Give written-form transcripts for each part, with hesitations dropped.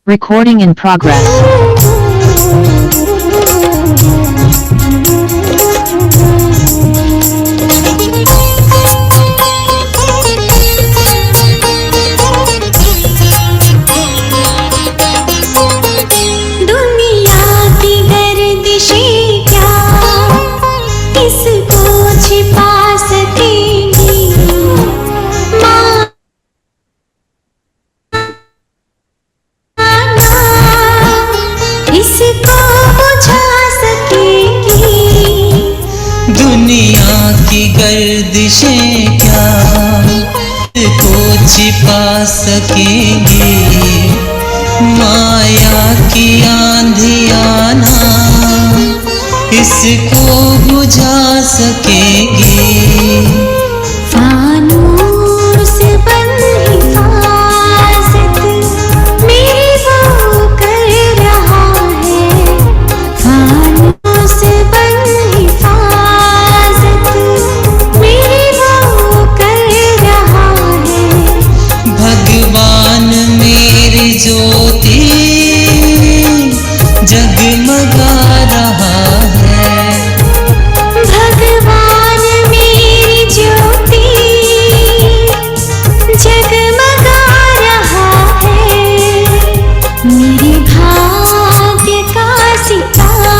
Recording in progress. दुनिया की गर्दिशें क्या किसको छिपा सकेंगी, इसको बुझा सकेंगी। दुनिया की गर्दिशें क्या को छिपा सकेंगी, माया की आंधियाँ ना इसको बुझा सकेंगी। फानूस बन हिफाजत मेरी वो कर रहा है, फानूस बन हिफाजत मेरी वो कर रहा है। भगवान मेरी ज्योति जगमगा रहा है, भगवान मेरी ज्योति जगमगा रहा है। मेरे भाग्य का सितारा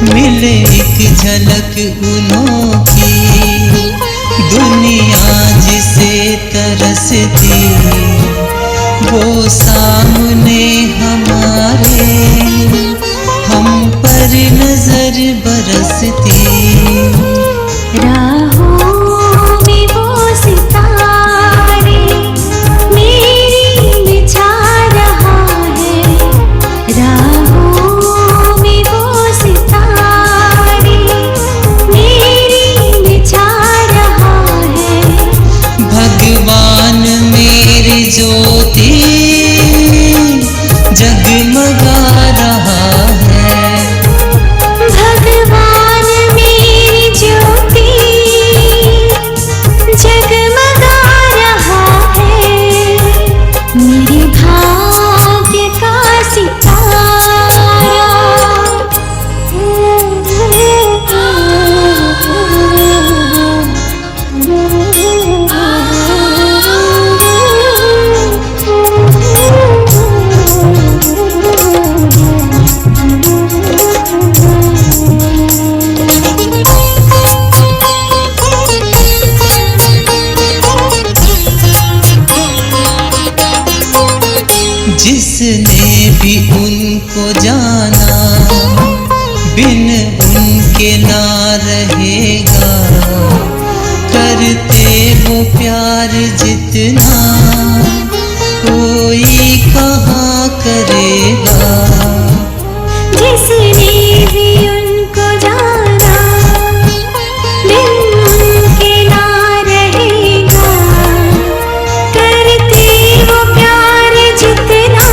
मिले एक झलक अनोखी, दुनिया जिसे तरसती, वो सामने हमारे हम पर नजर बरसती। राहों में वो सितारे मेरी बिछा रहा है, राहों में वो सितारे मेरी बिछा रहा है। भगवान मेरी ज्योति जगमगा रहा है, भगवान मेरी ज्योति जगमगा रहा है। मेरे भाग्य का जिसने भी उनको जाना बिन उनके ना रहेगा, करते वो प्यार जितना कोई कहाँ करेगा। जिसने भी उनको जाना बिन उनके ना रहेगा, करते वो प्यार जितना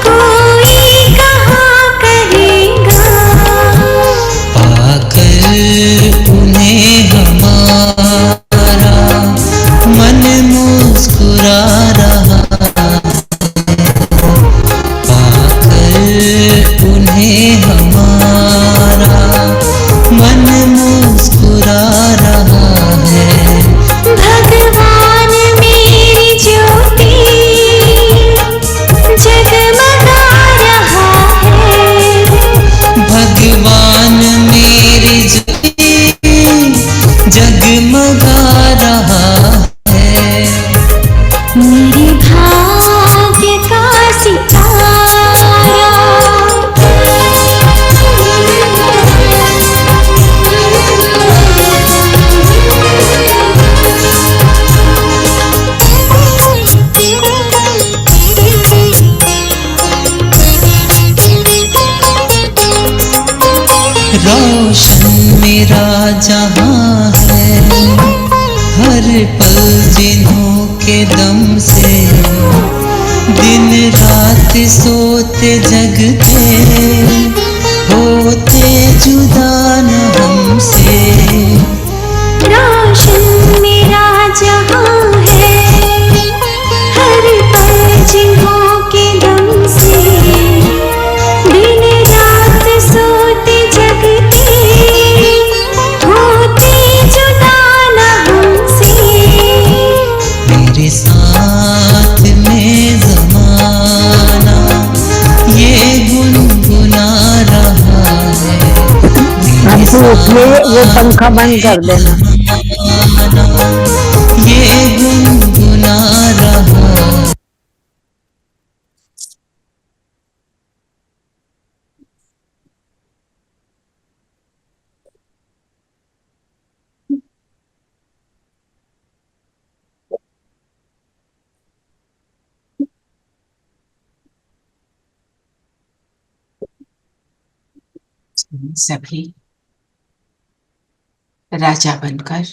कोई कहाँ करेगा। पाकर उन्हें हमारा मन मुस्कुराता जहां है, हर पल जिन्हों के दम से दिन रात सोते जगते, होते जुदा न हमसे। रोशन मेरा जहां है, हर पल जिन्हों के दम से दिन रात सोते जगते, होते जुदा न हमसे। मेरे साथ में ज़माना ये गुनगुना रहा है, मेरे इसलिए वो पंखा बंद कर देना। ज़माना ये गुनगुना रहा है। सभी राजा बनकर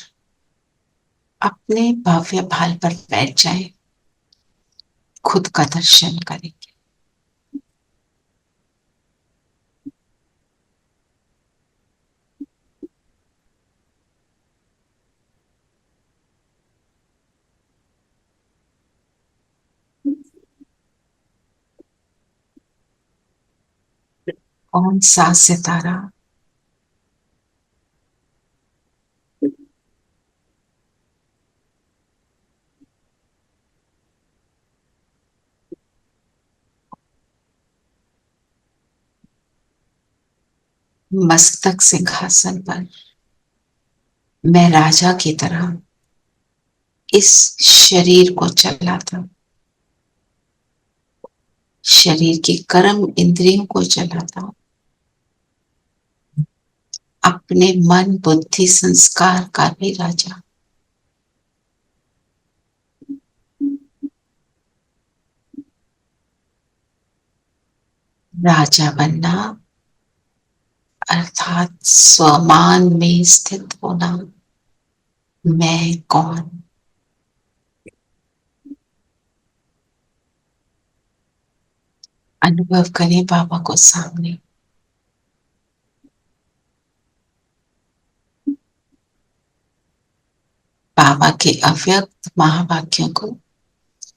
अपने भव्य भाल पर बैठ जाएं, खुद का दर्शन करेंगे। कौन सा सितारा मस्तक सिंहासन पर मैं राजा की तरह इस शरीर को चलाता, शरीर की कर्म इंद्रियों को चलाता, अपने मन बुद्धि संस्कार का भी राजा। राजा बनना अर्थात स्वमान में स्थित होना। मैं कौन? अनुभव करें बाबा को सामने। बाबा के अव्यक्त महावाक्यों को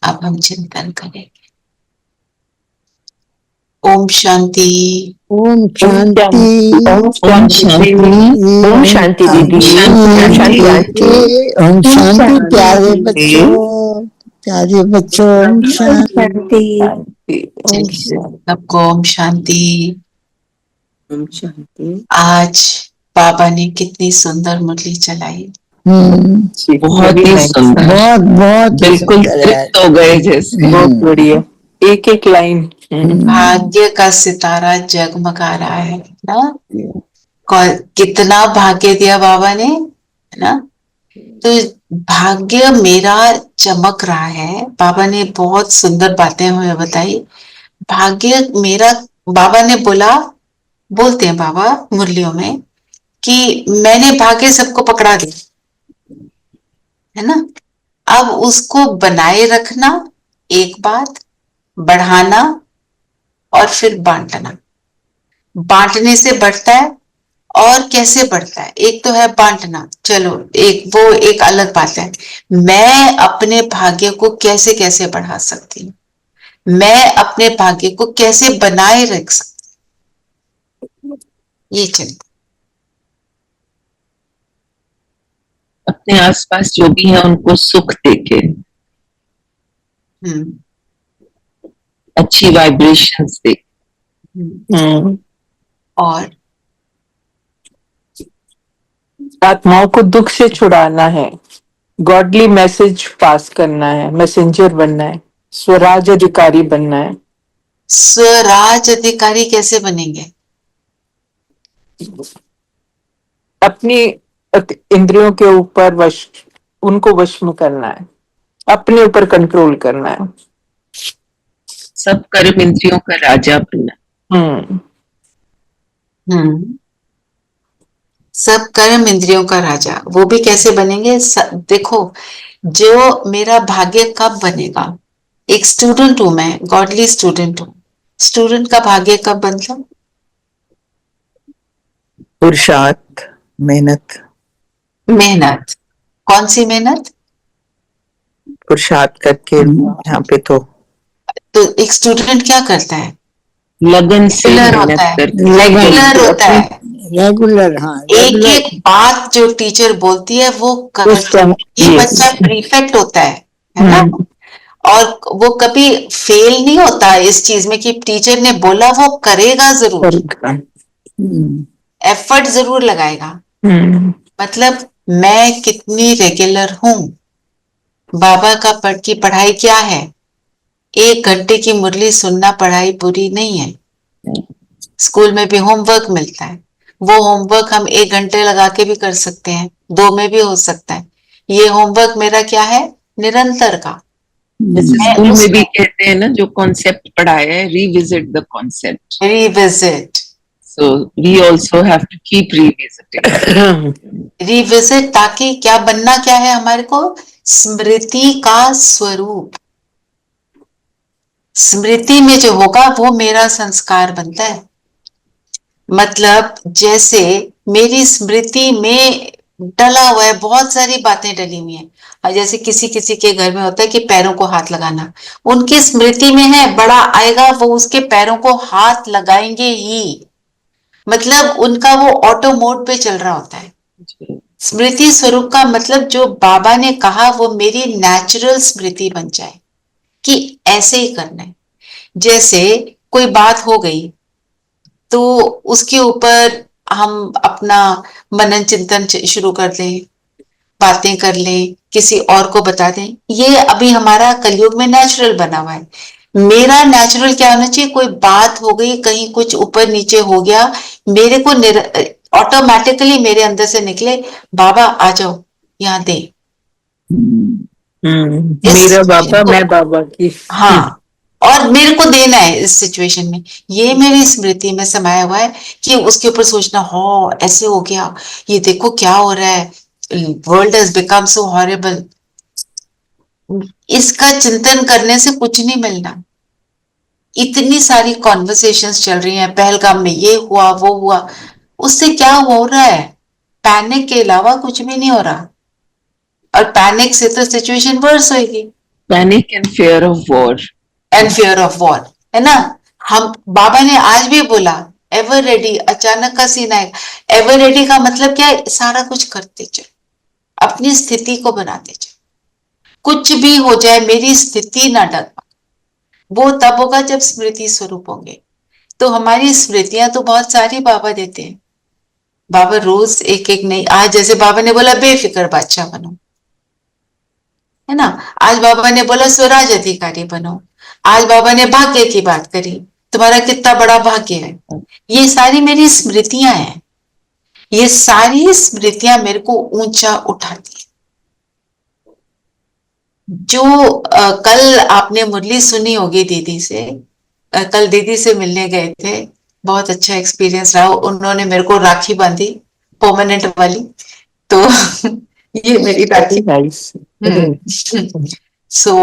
अब हम चिंतन करेंगे। ओम शांति। ओम शांति। ओम शांति। ओम शांति दीदी। ओम शांति आंटी। ओम शांति प्यारे बच्चों, प्यारे बच्चों, ओम शांति। चलिए सबको ओम शांति। ओम शांति। आज बाबा ने कितनी सुंदर मुरली चलाई। बहुत ही सुंदर, बहुत बहुत बिल्कुल तृप्त हो गए जैसे। बहुत बढ़िया, एक एक लाइन। भाग्य का सितारा जगमगा रहा है ना। कितना भाग्य दिया बाबा ने, है ना। तो भाग्य मेरा चमक रहा है। बाबा ने बहुत सुंदर बातें हमें बताई। भाग्य मेरा, बाबा ने बोला, बोलते हैं बाबा मुरलियों में कि मैंने भाग्य सबको पकड़ा दिया, है ना। अब उसको बनाए रखना, एक बात बढ़ाना और फिर बांटना। बांटने से बढ़ता है। और कैसे बढ़ता है? एक तो है बांटना, चलो वो एक अलग बात है। मैं अपने भाग्य को कैसे कैसे बढ़ा सकती हूँ, मैं अपने भाग्य को कैसे बनाए रख सकती हूँ, ये चिंता। अपने आसपास जो भी है उनको सुख देके, अच्छी वाइब्रेशंस दे। और आत्माओं को दुख से छुड़ाना है, गॉडली मैसेज पास करना है, मैसेंजर बनना है, स्वराज अधिकारी बनना है। स्वराज अधिकारी कैसे बनेंगे? अपनी इंद्रियों के ऊपर उनको वश में करना है, अपने ऊपर कंट्रोल करना है, सब कर्म इंद्रियों का राजा बनना। सब कर्म इंद्रियों का राजा, वो भी कैसे बनेंगे? देखो, जो मेरा भाग्य कब बनेगा? एक स्टूडेंट हूं मैं, गॉडली स्टूडेंट हूं। स्टूडेंट का भाग्य कब बनता? पुरुषार्थ, मेहनत। मेहनत। कौन सी मेहनत? पुरुषार्थ करके यहाँ पे तो एक स्टूडेंट क्या करता है? लगन से रेगुलर मेहनत होता है, करके रेगुलर होता है, रेगुलर। हाँ, एक एक बात जो टीचर बोलती है वो करता है। ये बच्चा प्रीफेक्ट होता है ना? और वो कभी फेल नहीं होता इस चीज में कि टीचर ने बोला वो करेगा जरूर, एफर्ट जरूर लगाएगा। मतलब मैं कितनी रेगुलर हूं? बाबा का पढ़ की पढ़ाई क्या है? 1 घंटे की मुरली सुनना पढ़ाई पूरी नहीं है। स्कूल में भी होमवर्क मिलता है, वो होमवर्क हम 1 घंटे लगा के भी कर सकते हैं, 2 में भी हो सकता है। ये होमवर्क मेरा क्या है? निरंतर का। जैसे स्कूल में भी कहते हैं ना, जो कॉन्सेप्ट पढ़ाया है, revisit the concept. Revisit, so we also have to keep revisiting. Revisit, ताकि क्या बनना क्या है हमारे को? स्मृति का स्वरूप। स्मृति में जो होगा वो मेरा संस्कार बनता है। मतलब जैसे मेरी स्मृति में डला हुआ है, बहुत सारी बातें डली हुई हैं। जैसे किसी किसी के घर में होता है कि पैरों को हाथ लगाना, उनकी स्मृति में है, बड़ा आएगा वो उसके पैरों को हाथ लगाएंगे ही। मतलब उनका वो ऑटो मोड पे चल रहा होता है। स्मृति स्वरूप का मतलब जो बाबा ने कहा वो मेरी नेचुरल स्मृति बन जाए कि ऐसे ही करना है। जैसे कोई बात हो गई तो उसके ऊपर हम अपना मनन चिंतन शुरू कर दें, बातें कर लें, किसी और को बता दें। ये अभी हमारा कलयुग में नेचुरल बना हुआ है। मेरा नेचुरल क्या होना चाहिए? कोई बात हो गई, कहीं कुछ ऊपर नीचे हो गया, मेरे को ऑटोमेटिकली मेरे अंदर से निकले, बाबा आ जाओ यहाँ दे। मेरा बाबा, मैं बाबा की। हाँ, और मेरे को देना है इस सिचुएशन में। ये मेरी स्मृति में समाया हुआ है कि उसके ऊपर सोचना, हो ऐसे हो गया, ये देखो क्या हो रहा है, world has become so horrible. इसका चिंतन करने से कुछ नहीं मिलना। इतनी सारी कॉन्वर्सेशंस चल रही हैं, पहलगाम में ये हुआ वो हुआ, उससे क्या हो रहा है? पैनिक के अलावा कुछ भी नहीं हो रहा, और पैनिक से तो सिचुएशन वर्स होगी। Panic and fear of war. And fear of war, है ना? हम बाबा ने आज भी बोला एवर रेडी, अचानक का सीन आएगा। एवर रेडी का मतलब क्या है? सारा कुछ करते चलो, अपनी स्थिति को बनाते चलो, कुछ भी हो जाए मेरी स्थिति ना डगमगाए। वो तब होगा जब स्मृति स्वरूप होंगे। तो हमारी स्मृतियां तो बहुत सारी बाबा देते हैं। बाबा रोज एक एक नई, आज जैसे बाबा ने बोला बेफिक्र बादशाह बनो, है ना? आज बाबा ने बोला स्वराज अधिकारी बनो। आज बाबा ने भाग्य की बात करी, तुम्हारा कितना बड़ा भाग्य है। ये सारी मेरी स्मृतियां हैं। ये सारी स्मृतियां मेरे को ऊंचा उठाती है। जो कल आपने मुरली सुनी होगी दीदी से, कल दीदी से मिलने गए थे, बहुत अच्छा एक्सपीरियंस रहा। उन्होंने मेरे को राखी बांधी, परमानेंट वाली। तो ये मेरी राखी। सो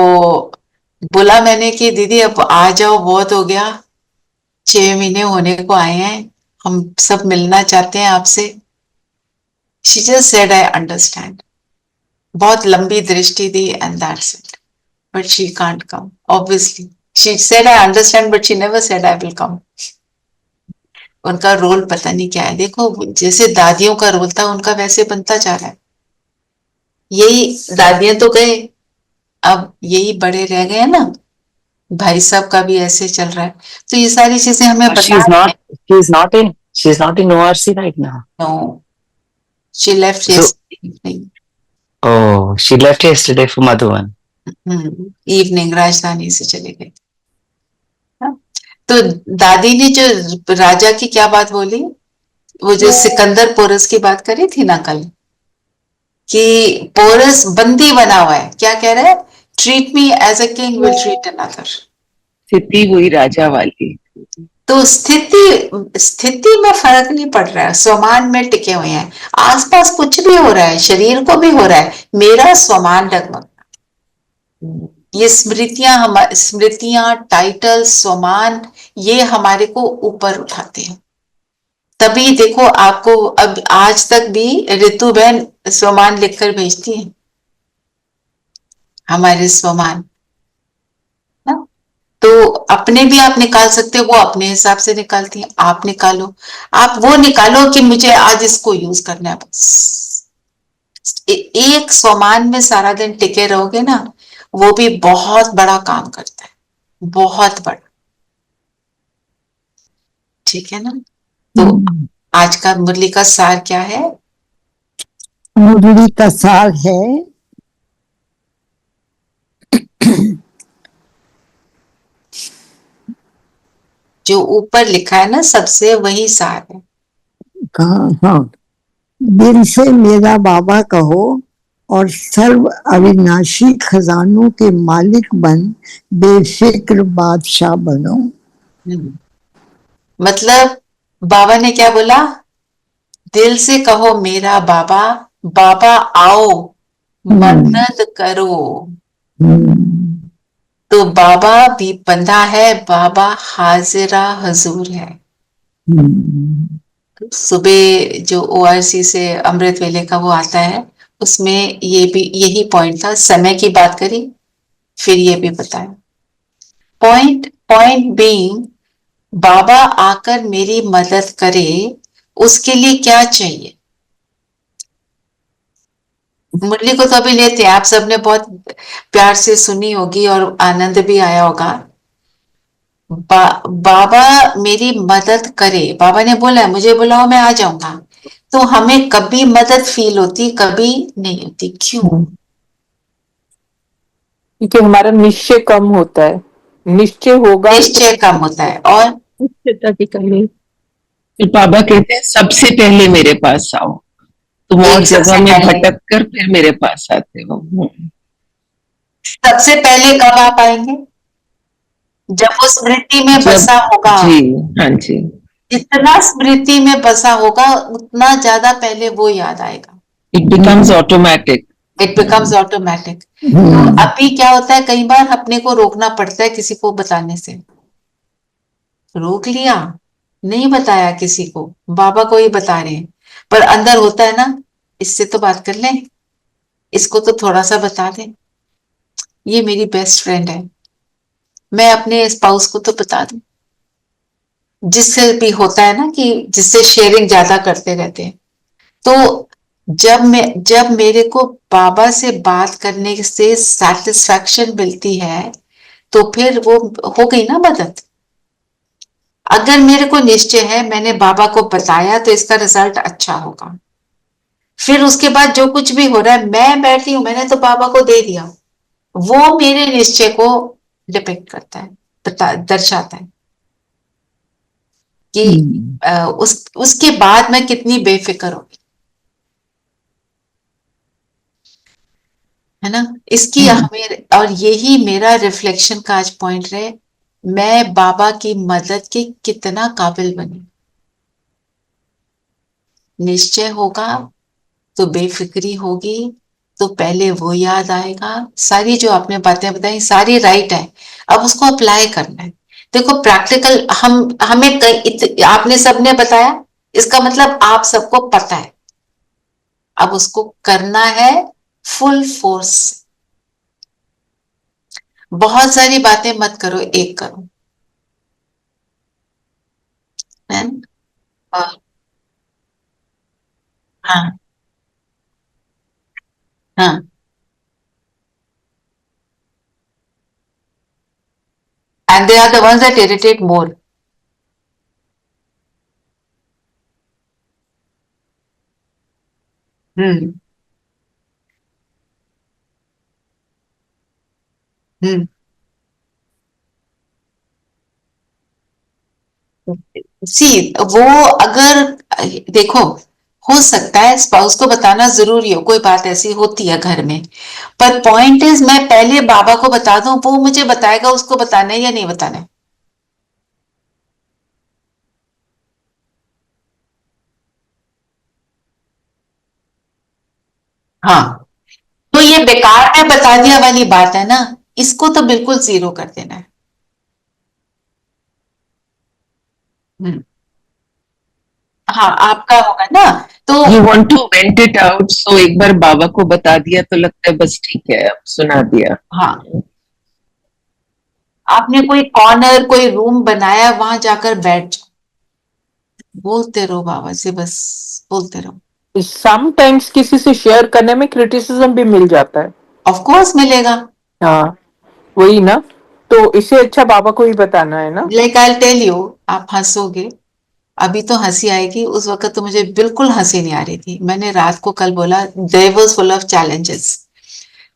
बोला मैंने कि दीदी अब आ जाओ, बहुत हो गया, 6 महीने होने को आए हैं, हम सब मिलना चाहते हैं आपसे। She just said I understand. बहुत लंबी दृष्टि दी and that's it, but she can't come obviously. She said I understand but she never said I will come. उनका रोल पता नहीं क्या है। देखो जैसे दादियों का रोल था उनका वैसे बनता जा रहा है। यही दादियां तो गए, अब यही बड़े रह गए ना। भाई साहब का भी ऐसे चल रहा है। तो ये सारी चीजें हमें she's not in ORC right now. No, she left So- yesterday Oh, she left yesterday for Madhuban. Evening, राजधानी से चले गए। हाँ? तो दादी ने जो राजा की क्या बात बोली, वो जो सिकंदर पोरस की बात करी थी ना कल, कि पोरस बंदी बना हुआ है, क्या कह रहा है? Treat me as a king will treat another. स्थिति हुई राजा वाली। तो तो स्थिति में फर्क नहीं पड़ रहा है, स्वमान में टिके हुए हैं। आसपास कुछ भी हो रहा है, शरीर को भी हो रहा है, मेरा स्वमान डगमग। ये स्मृतियां, टाइटल, स्वमान, ये हमारे को ऊपर उठाते हैं। तभी देखो आपको अब आज तक भी ऋतु बहन स्वमान लिखकर भेजती है, हमारे स्वमान ना। तो अपने भी आप निकाल सकते हो, वो अपने हिसाब से निकालती हैं, आप निकालो। आप वो निकालो कि मुझे आज इसको यूज करना है बस। एक स्वमान में सारा दिन टिके रहोगे ना, वो भी बहुत बड़ा काम करता है, बहुत बड़ा। ठीक है ना। तो आज का मुरली का सार क्या है? मुरली का सार है जो ऊपर लिखा है ना सबसे, वही सार है। कहा, हाँ, दिल से मेरा बाबा कहो और सर्व अविनाशी खजानों के मालिक बन बेफिक्र बादशाह बनो। मतलब बाबा ने क्या बोला? दिल से कहो मेरा बाबा, बाबा आओ मदद करो। तो बाबा भी बंधा है, बाबा हाजिरा हजूर है। सुबह जो ओआरसी से अमृत वेले का वो आता है, उसमें ये भी यही पॉइंट था। समय की बात करी, फिर ये भी बताया। पॉइंट बीइंग, बाबा आकर मेरी मदद करे, उसके लिए क्या चाहिए? मुरली को तो अभी लेते हैं, आप सबने बहुत प्यार से सुनी होगी और आनंद भी आया होगा। बाबा मेरी मदद करे, बाबा ने बोला है मुझे बुलाओ मैं आ जाऊंगा। तो हमें कभी मदद फील होती, कभी नहीं होती। क्यों? क्योंकि हमारा निश्चय कम होता है। निश्चय होगा, निश्चय कम होता है और निश्चयता की कमी। फिर बाबा कहते हैं सबसे पहले मेरे पास आओ, तुम और एक सबसे जगह में पहले- भटक कर फिर मेरे पास आते हो। सबसे पहले कब आप आएंगे? जब वो स्मृति में बसा होगा। जी, हाँ जी। जितना स्मृति में बसा होगा उतना ज्यादा पहले वो याद आएगा। It becomes automatic. It becomes automatic. तो अभी क्या होता है, कई बार अपने को रोकना पड़ता है किसी को बताने से। रोक लिया, नहीं बताया किसी को, बाबा को ही बता रहे हैं, पर अंदर होता है ना, इससे तो बात कर लें, इसको तो थोड़ा सा बता दें, ये मेरी बेस्ट फ्रेंड है, मैं अपने स्पाउस को तो बता दूं। जिससे भी होता है ना कि जिससे शेयरिंग ज्यादा करते रहते हैं। तो जब मेरे को बाबा से बात करने से सेटिस्फैक्शन मिलती है, तो फिर वो हो गई ना मदद। अगर मेरे को निश्चय है, मैंने बाबा को बताया, तो इसका रिजल्ट अच्छा होगा। फिर उसके बाद जो कुछ भी हो रहा है, मैं बैठी हूं, मैंने तो बाबा को दे दिया, वो मेरे निश्चय को डिपेक्ट करता है, दर्शाता है कि उसके बाद मैं कितनी बेफिक्र होगी, है ना। इसकी हमें, और यही मेरा रिफ्लेक्शन का आज पॉइंट रहे, मैं बाबा की मदद के कितना काबिल बनी। निश्चय होगा तो बेफिक्री होगी, तो पहले वो याद आएगा। सारी जो आपने बातें बताई सारी राइट है, अब उसको अप्लाई करना है। देखो प्रैक्टिकल, आपने सबने बताया, इसका मतलब आप सबको पता है, अब उसको करना है फुल फोर्स। बहुत सारी बातें मत करो, एक करो, है ना? और हाँ, हाँ, and they are the ones that irritate more. हम्म, हम्म। सी वो, अगर देखो, हो सकता है स्पाउस को बताना जरूरी हो, कोई बात ऐसी होती है घर में, पर पॉइंट इज मैं पहले बाबा को बता दूं, वो मुझे बताएगा उसको बताना है या नहीं बताना है। हाँ, तो ये बेकार में बता दिया वाली बात है ना, इसको तो बिल्कुल जीरो कर देना है। हाँ, आपका होगा ना, तो You want to vent it out, so एक बार बाबा को बता दिया तो लगता है बस ठीक है, अब सुना दिया। हाँ, आपने कोई कॉर्नर, कोई रूम बनाया, वहां जाकर बैठ जाओ, बोलते रहो बाबा से, बस बोलते रहो। समटाइम्स किसी से शेयर करने में क्रिटिसिज्म भी मिल जाता है। ऑफ कोर्स मिलेगा। हाँ, वही ना, तो इससे अच्छा बाबा को ही बताना है ना। लाइक आई टेल यू, आप हंसोगे, अभी तो हंसी आएगी, उस वक्त तो मुझे बिल्कुल हंसी नहीं आ रही थी। मैंने रात को कल बोला, day was full of challenges,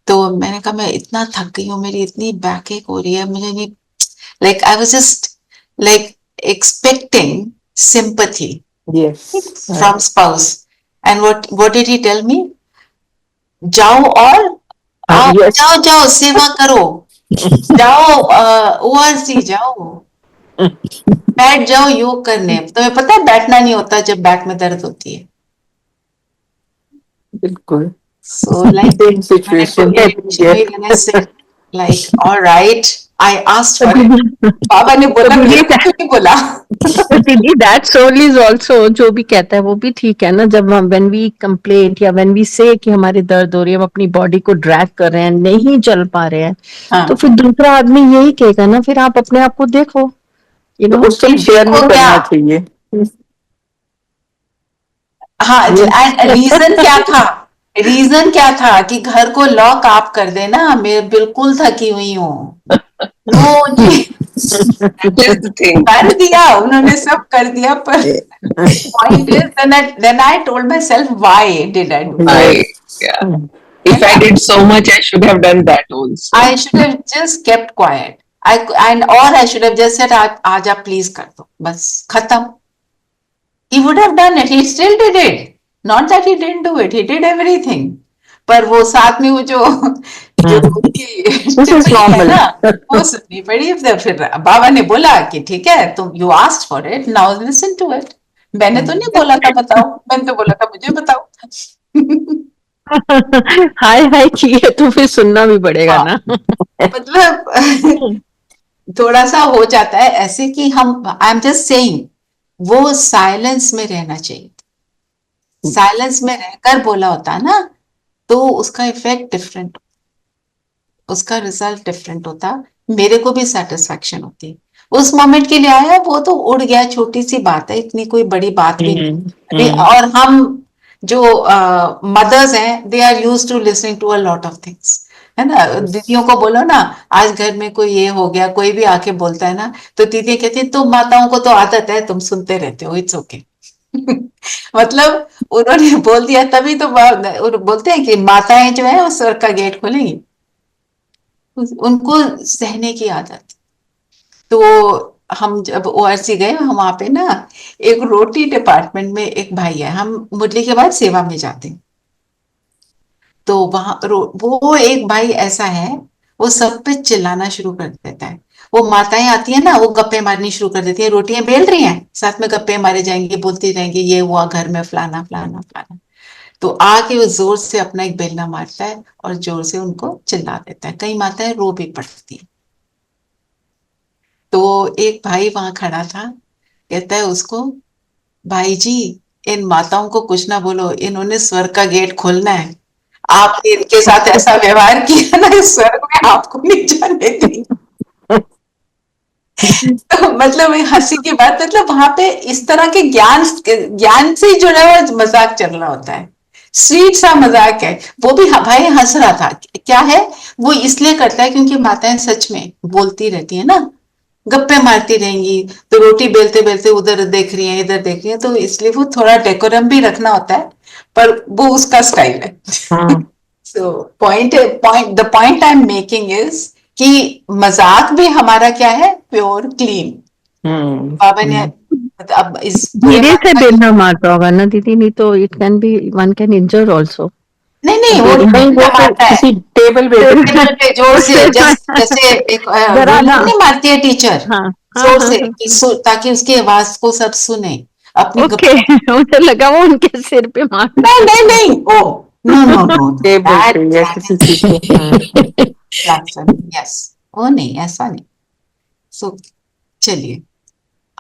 तो मैंने कहा मैं इतना थक गई हूँ, मेरी इतनी बैक एक हो रही है, मुझे नहीं, like I was just like expecting sympathy yes, from spouse, and what did he tell me? जाओ और आओ, yes. जाओ जाओ सेवा करो, जाओ ओआरसी जाओ, बैठ जाओ योग करने। तुम्हें पता है बैठना नहीं होता जब बैक में दर्द होती है। बिल्कुल So like सेम सिचुएशन है। मैंने said like all right, I asked for it. बाबा ने बोला, मेरे को क्यों नहीं बोला? तो दीदी दैट सोल इज ऑल्सो, जो भी कहता है वो भी ठीक है ना। जब हम व्हेन वी कंप्लेंट या व्हेन वी से कि हमारे दर्द हो रही है, हम अपनी बॉडी को ड्रैग कर रहे हैं, नहीं चल पा रहे हैं, हाँ, तो फिर दूसरा आदमी यही कहेगा ना, फिर आप अपने आप को देखो, यू नो। उस टाइम शेयर नहीं देखो क्या? करना चाहिए। हाँ, रीजन क्या था? रीजन क्या था कि घर को लॉक आप कर देना, मैं बिल्कुल थकी हुई हूँ। नो जी, That is the thing. कर दिया उन्होंने, सब कर दिया, पर point is then I told myself why did I do that? Yeah. If I did so much, I should have done that also. I should have just kept quiet. Or I should have just said, आज आप please कर दो, बस खत्म। He would have done it. He still did it. Not that he didn't do it. He did everything. पर वो साथ में वो जो This is normal. वो सुननी पड़ी। फिर बाबा ने बोला कि ठीक है, तुम you asked for it, now listen to it. मैंने तो नहीं बोला था बताओ, मैंने तो बोला था मुझे बताओ। हाय हाय की है तो फिर सुनना भी पड़ेगा ना। मतलब थोड़ा सा हो जाता है ऐसे कि हम, आई एम जस्ट सेइंग, वो साइलेंस में रहना चाहिए। साइलेंस में रहकर बोला होता ना, तो उसका इफेक्ट डिफरेंट, उसका रिजल्ट डिफरेंट होता, मेरे को भी सेटिस्फेक्शन होती। उस मोमेंट के लिए आया, वो तो उड़ गया, छोटी सी बात है, इतनी कोई बड़ी बात भी नहीं। और हम जो मदर्स हैं, they are used to listening to a lot of things, है ना। दीदियों को बोलो ना, आज घर में कोई ये हो गया, कोई भी आके बोलता है ना, तो दीदी कहती है तुम माताओं को तो आदत है, तुम सुनते रहते हो, इट्स ओके। मतलब उन्होंने बोल दिया, तभी तो बोलते हैं कि माताएं जो है वो स्वर्ग का गेट खोलेंगी, उनको सहने की आदत। तो हम जब ओआरसी गए, हम वहां पे ना एक रोटी डिपार्टमेंट में एक भाई है, हम मुरली के बाद सेवा में जाते हैं, तो वहां वो एक भाई ऐसा है, वो सब पे चिल्लाना शुरू कर देता है। वो माताएं आती है ना, वो गप्पे मारनी शुरू कर देती है, रोटियां बेल रही हैं, साथ में गप्पे मारे जाएंगे, बोलती रहेंगी ये हुआ घर में, फलाना फलाना फलाना। तो आके वो जोर से अपना एक बेलना मारता है और जोर से उनको चिल्ला देता है। कई माताएं रो भी पड़ती है। तो एक भाई वहां खड़ा था, कहता है उसको, भाई जी इन माताओं को कुछ ना बोलो, इन्होंने स्वर्ग का गेट खोलना है, आपने इनके साथ ऐसा व्यवहार किया ना, इस स्वर्ग में आपको नहीं जाने देंगे। तो मतलब हंसी की बात, मतलब वहां पे इस तरह के ज्ञान से जुड़ा हुआ मजाक चल रहा होता है, स्वीट सा मजाक है। वो भी भाई हंस रहा था। क्या है, वो इसलिए करता है क्योंकि माताएं सच में बोलती रहती है ना, गप्पे मारती रहेंगी, तो रोटी बेलते बेलते उधर देख रही है, इधर देख रही है, तो इसलिए वो थोड़ा डेकोरम भी रखना होता है, पर वो उसका स्टाइल है। So the point I am making is कि मजाक भी हमारा क्या है, प्योर क्लीन। बाबा ने अब इस धीरे से बेलना मारता होगा ना दीदी, नहीं तो it can be, one can injure also. नहीं वो मारता है किसी टेबल पे जोर से, जैसे एक नहीं मारती है टीचर, जोर से, ताकि उसकी आवाज को सब सुने। अपनी ओके, मुझे लगा वो उनके सिर पे मार। नहीं ओ no. ये That, बोलते हैं that ऐसे is किसी को। blasphemy. Yes. वो नहीं, ऐसा नहीं. So चलिए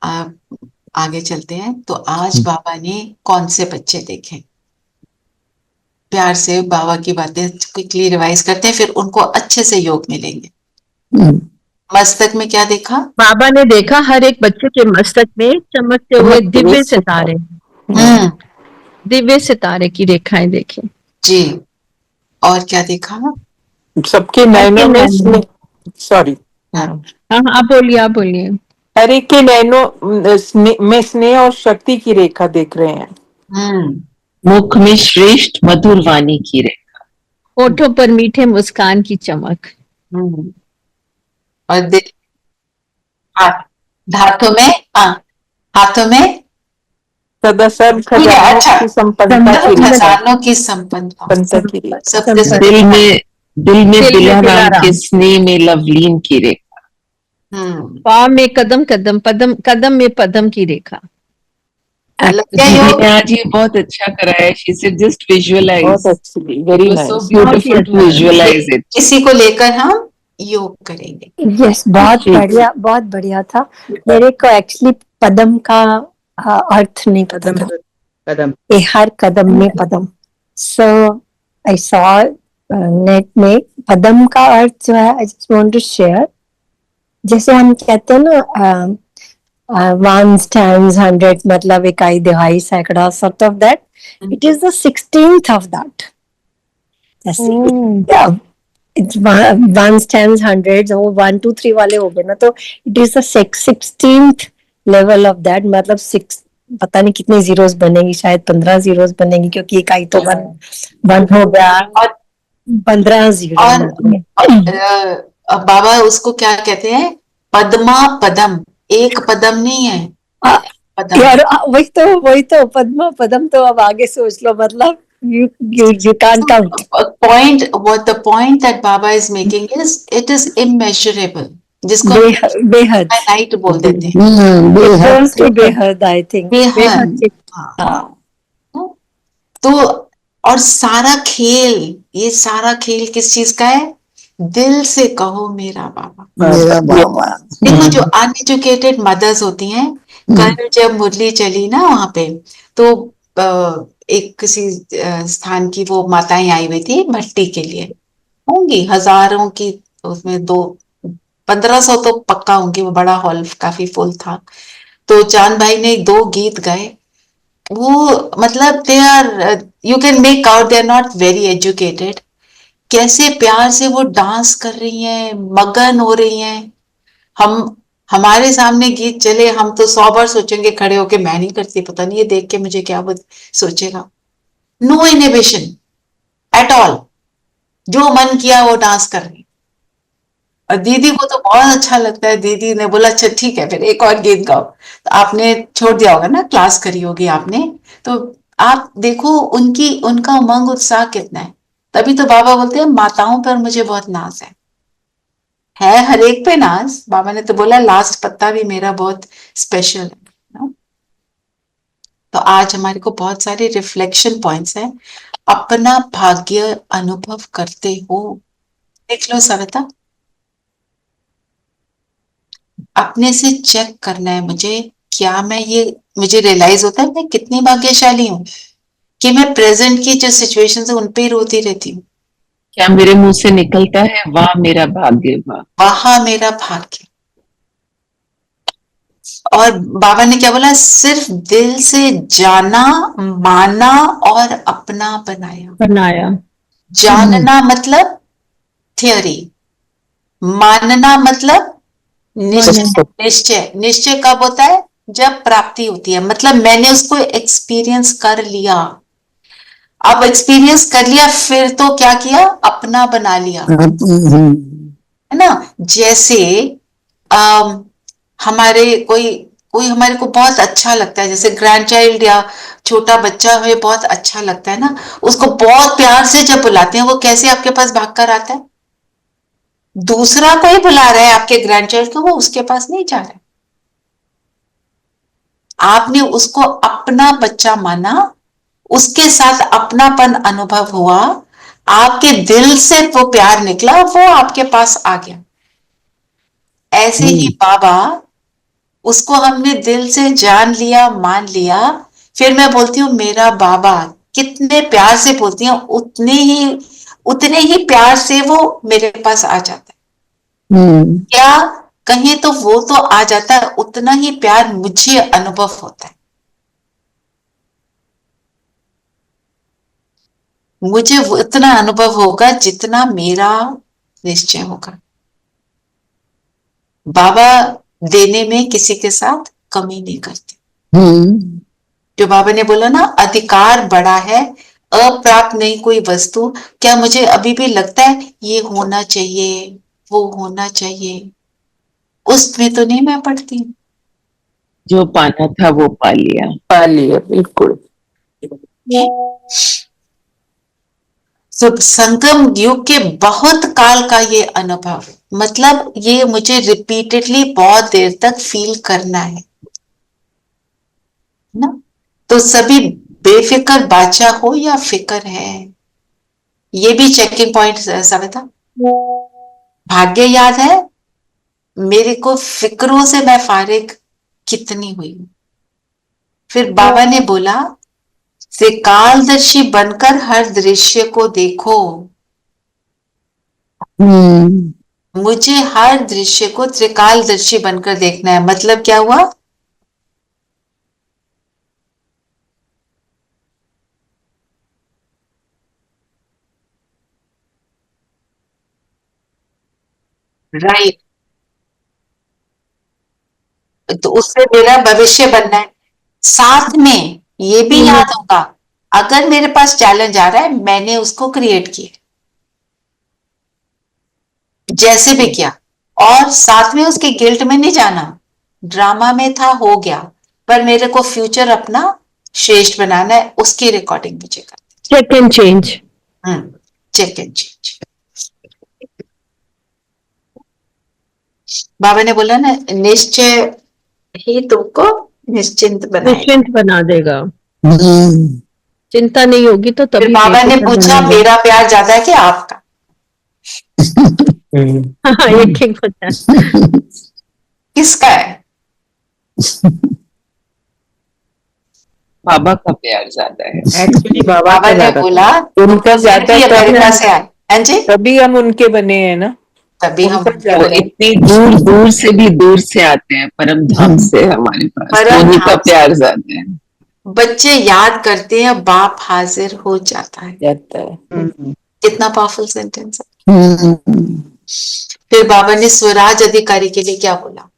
आप आगे चलते हैं. तो आज बाबा ने कौन से बच्चे देखे? प्यार से बाबा की बातें क्विकली रिवाइज करते हैं, फिर उनको अच्छे से योग मिलेंगे. मस्तक में क्या देखा? बाबा ने देखा हर एक बच्चे के मस्तक में चमकते हुए दिव्य सितारे, हम्म. दिव्य सितारे की रेखाएं देखी. जी. और क्या देखा? सबके नैनों में नैनों। सॉरी, हाँ, आप बोलिए, आप बोलिए. हर एक के नैनों में स्नेह और शक्ति की रेखा देख रहे हैं. हम्म. मुख में श्रेष्ठ मधुर वाणी की रेखा. होठों पर मीठे मुस्कान की चमक. हम्म. और दिल, हाथ, हाथों में, हाँ, हाथों में सदा सर्व ठीक है. खजानों अच्छा, की संपन्नता की रेखा. खजानों की संपन्नता. संपन्नता की रेखा. सबके सब. दिल में दिल में दिलाराम दिलाराम. के स्नेह में लवलीन की रेखा. पाँव में कदम कदम पदम, कदम में पदम की रेखा. लगता है दीदी योग. ने आज ये बहुत अच्छा करा है. She said just visualise. बहुत अच्छी, very so nice. Beautiful to visualise it. इसी को लेकर हम योग करेंगे. यस, बहुत बढ़िया, बहुत बढ़िया था. मेरे को एक्चुअली पदम का अर्थ नहीं पता था. कदम. ये हर कदम में पदम. सो आई सॉ नेट में पदम का अर्थ जो है, I just want to share. जैसे हम कहते हैं ना, वन स्टैंड्स 100, मतलब इकाई, दिहाई, सैकड़ा, sort of that. It is the 16th of that. It's one stands hundreds, वो 1 2 3 वाले हो गए ना, तो it is the 16th level of that. मतलब 6, पता नहीं कितने जीरोस बनेंगी, शायद 15 जीरोस बनेंगी, क्योंकि इकाई तो वन हो गया और 15 जीरो. अब बाबा उसको क्या कहते हैं? पद्मा पदम. एक पदम नहीं है, पदम. यार वही तो पद्मा पदम. तो अब आगे सोच लो, मतलब you can't count. What the point that Baba is making is, it is immeasurable. जिसको बेहद नाइट बोल देते हैं. बेहद, आई थिंक बेहद. तो और सारा खेल, ये सारा खेल किस चीज का है? दिल से कहो मेरा बाबा. मेरा बाबा. देखो जो अनएजुकेटेड मदर्स होती हैं, कल जब मुरली चली ना वहां पे, तो एक किसी स्थान की वो माताएं आई हुई थी भट्टी के लिए. होंगी हजारों की, उसमें 1500 तो पक्का होंगी. वो बड़ा हॉल काफी फुल था. तो चांद भाई ने 2 गीत गाए. वो मतलब they are, you can make out they are not very educated. कैसे प्यार से वो डांस कर रही हैं, मगन हो रही हैं. हमारे सामने गीत चले, हम तो 100 बार सोचेंगे खड़े होके, मैं नहीं करती, पता नहीं ये देख के मुझे क्या सोचेगा. No inhibition at all. जो मन किया वो डांस कर रही. और दीदी को तो बहुत अच्छा लगता है. दीदी ने बोला अच्छा ठीक है, फिर एक और गीत गाओ. तो आपने छोड़ दिया होगा ना, क्लास करी होगी आपने, तो आप देखो उनका उमंग उत्साह कितना है. तभी तो बाबा बोलते हैं माताओं पर मुझे बहुत नाज है हर एक पे नाज. बाबा ने तो बोला लास्ट पत्ता भी मेरा बहुत स्पेशल है. तो आज हमारे को बहुत सारे रिफ्लेक्शन पॉइंट्स हैं. अपना भाग्य अनुभव करते हो. देख लो सविता, अपने से चेक करना है मुझे. क्या मुझे रियलाइज होता है मैं कितनी भाग्यशाली हूँ कि मैं प्रेजेंट की जो सिचुएशन है उन पे ही रोती रहती हूँ. क्या मेरे मुंह से निकलता है वाह मेरा भाग्य, वाह वहां मेरा भाग्य. और बाबा ने क्या बोला? सिर्फ दिल से जाना, माना और अपना बनाया. जानना मतलब थियोरी, मानना मतलब निश्चय कब होता है? जब प्राप्ति होती है. मतलब मैंने उसको एक्सपीरियंस कर लिया. अब एक्सपीरियंस कर लिया, फिर तो क्या किया? अपना बना लिया, है ना. जैसे हमारे कोई हमारे को बहुत अच्छा लगता है, जैसे ग्रैंड चाइल्ड या छोटा बच्चा हमें बहुत अच्छा लगता है ना, उसको बहुत प्यार से जब बुलाते हैं, वो कैसे आपके पास भागकर आता है? दूसरा कोई बुला रहा है आपके ग्रैंड चाइल्ड को, वो उसके पास नहीं जा रहा है. आपने उसको अपना बच्चा माना उसके साथ अपनापन अनुभव हुआ, आपके दिल से वो प्यार निकला, वो आपके पास आ गया। ऐसे ही बाबा, उसको हमने दिल से जान लिया, मान लिया, फिर मैं बोलती हूँ मेरा बाबा, कितने प्यार से बोलती हूँ, उतने ही प्यार से वो मेरे पास आ जाता है। क्या कहें तो वो तो आ जाता है, उतना ही प्यार मुझे अनुभव होता है। मुझे उतना अनुभव होगा जितना मेरा निश्चय होगा। बाबा देने में किसी के साथ कमी नहीं करते। जो बाबा ने बोला ना, अधिकार बड़ा है, अप्राप्त नहीं कोई वस्तु। क्या मुझे अभी भी लगता है ये होना चाहिए, वो होना चाहिए? उसमें तो नहीं मैं पढ़ती। जो पाना था वो पा लिया। पा लिया, बिल्कुल। संगम युग के बहुत काल का ये अनुभव, मतलब ये मुझे रिपीटेडली बहुत देर तक फील करना है ना। तो सभी बेफिक्र बादशाह हो या फिक्र है, ये भी चेकिंग पॉइंट सविता। भाग्य याद है मेरे को, फिक्रों से मैं फारिग कितनी हुई। फिर बाबा ने बोला, त्रिकालदर्शी बनकर हर दृश्य को देखो। मुझे हर दृश्य को त्रिकालदर्शी बनकर देखना है। मतलब क्या हुआ? राइट। तो उससे मेरा भविष्य बनना है। साथ में ये भी याद होगा, अगर मेरे पास चैलेंज आ रहा है, मैंने उसको क्रिएट किया, जैसे भी किया, और साथ में उसके गिल्ट में नहीं जाना। ड्रामा में था, हो गया, पर मेरे को फ्यूचर अपना श्रेष्ठ बनाना है, उसकी रिकॉर्डिंग मुझे करनी। Check and change. Check and change. Baba ने बोला ना, निश्चय ही तुमको निश्चिंत बनाएगा, निश्चिंत बना देगा। चिंता नहीं होगी तो तभी। बाबा ने पूछा, मेरा प्यार ज्यादा है कि आपका? एक एक बता, किसका है? बाबा का प्यार ज्यादा है। एक्चुअली बाबा ने बोला, उनका ज्यादा अमेरिका से आए हैं जी, तभी हम उनके बने हैं ना। तभी हम वो इतनी दूर दूर से भी दूर से आते हैं, परम धाम से हमारे पास, परम उन्हीं का धाम से। प्यार ज्यादा है। बच्चे याद करते हैं, बाप हाजिर हो जाता है। जाता है। कितना पावरफुल सेंटेंस है। फिर बाबा ने स्वराज अधिकारी के लिए क्या बोला?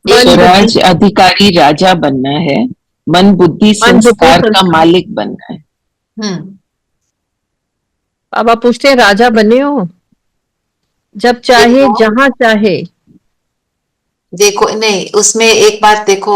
स्वराज अधिकारी राजा बनना है, मन बुद्धि संस्कार का मालिक बनना है। अब आप पूछते हैं राजा बने हो, जब चाहे जहां चाहे। देखो नहीं, उसमें एक बात देखो,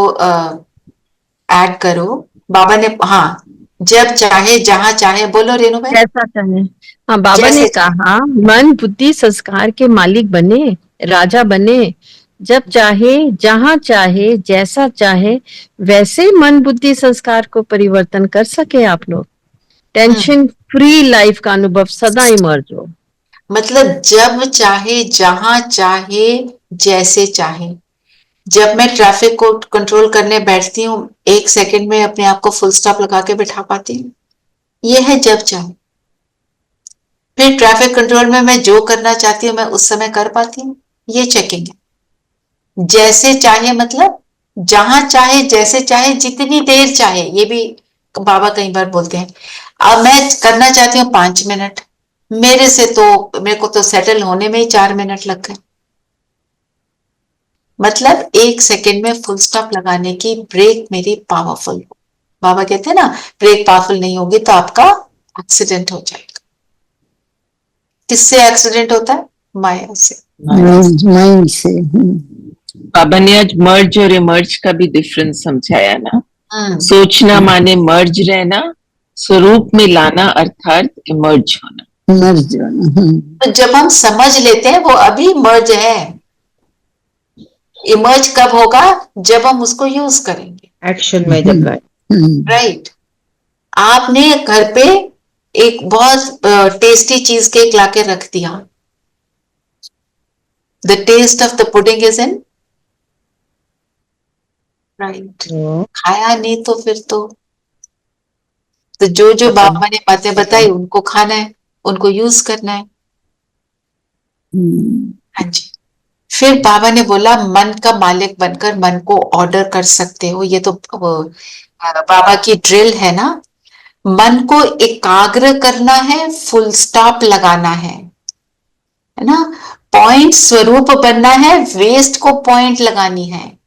ऐड करो। बाबा ने, हाँ, जब चाहे जहां चाहे, बोलो रेणु भाई। जैसा चाहे। हाँ, बाबा ने कहा मन बुद्धि संस्कार के मालिक बने, राजा बने, जब चाहे जहां चाहे जैसा चाहे वैसे मन बुद्धि संस्कार को परिवर्तन कर सके आप लोग। टेंशन फ्री लाइफ का अनुभव सदा इमर्ज हो। मतलब जब चाहे जहां चाहे जैसे चाहे। जब मैं ट्रैफिक को कंट्रोल करने बैठती हूँ, 1 सेकंड में अपने आप को फुल स्टॉप लगा के बिठा पाती हूँ, ये है जब चाहे। फिर ट्रैफिक कंट्रोल में मैं जो करना चाहती हूँ मैं उस समय कर पाती हूँ, ये चेकिंग है। जैसे चाहे मतलब जहां चाहे जैसे चाहे जितनी देर चाहे, ये भी बाबा कई बार बोलते हैं। अब मैं करना चाहती हूँ 5 मिनट, मेरे को तो सेटल होने में ही 4 मिनट लग गए। मतलब 1 सेकंड में फुल स्टॉप लगाने की ब्रेक मेरी पावरफुल हो। बाबा कहते हैं ना, ब्रेक पावरफुल नहीं होगी तो आपका एक्सीडेंट हो जाएगा। किससे एक्सीडेंट होता है? माया से, माइंड से। बाबा ने आज मर्ज और इमर्ज का भी डिफरेंस समझाया ना। सोचना माने मर्ज रहना, स्वरूप में लाना अर्थात इमर्ज होना। तो जब हम समझ लेते हैं वो अभी मर्ज है, इमर्ज कब होगा? जब हम उसको यूज करेंगे, एक्शन में जब लाए। राइट। आपने घर पे एक बहुत टेस्टी चीज केक लाके रख दिया, the test of the pudding is in, right, खाया नहीं तो फिर तो जो जो बाबा ने बातें बताई उनको खाना है, उनको यूज करना है। हाँ जी। फिर बाबा ने बोला मन का मालिक बनकर मन को ऑर्डर कर सकते हो। ये तो बाबा की ड्रिल है ना। मन को एकाग्र करना है, फुल स्टॉप लगाना है ना। पॉइंट स्वरूप बनना है, वेस्ट को पॉइंट लगानी है।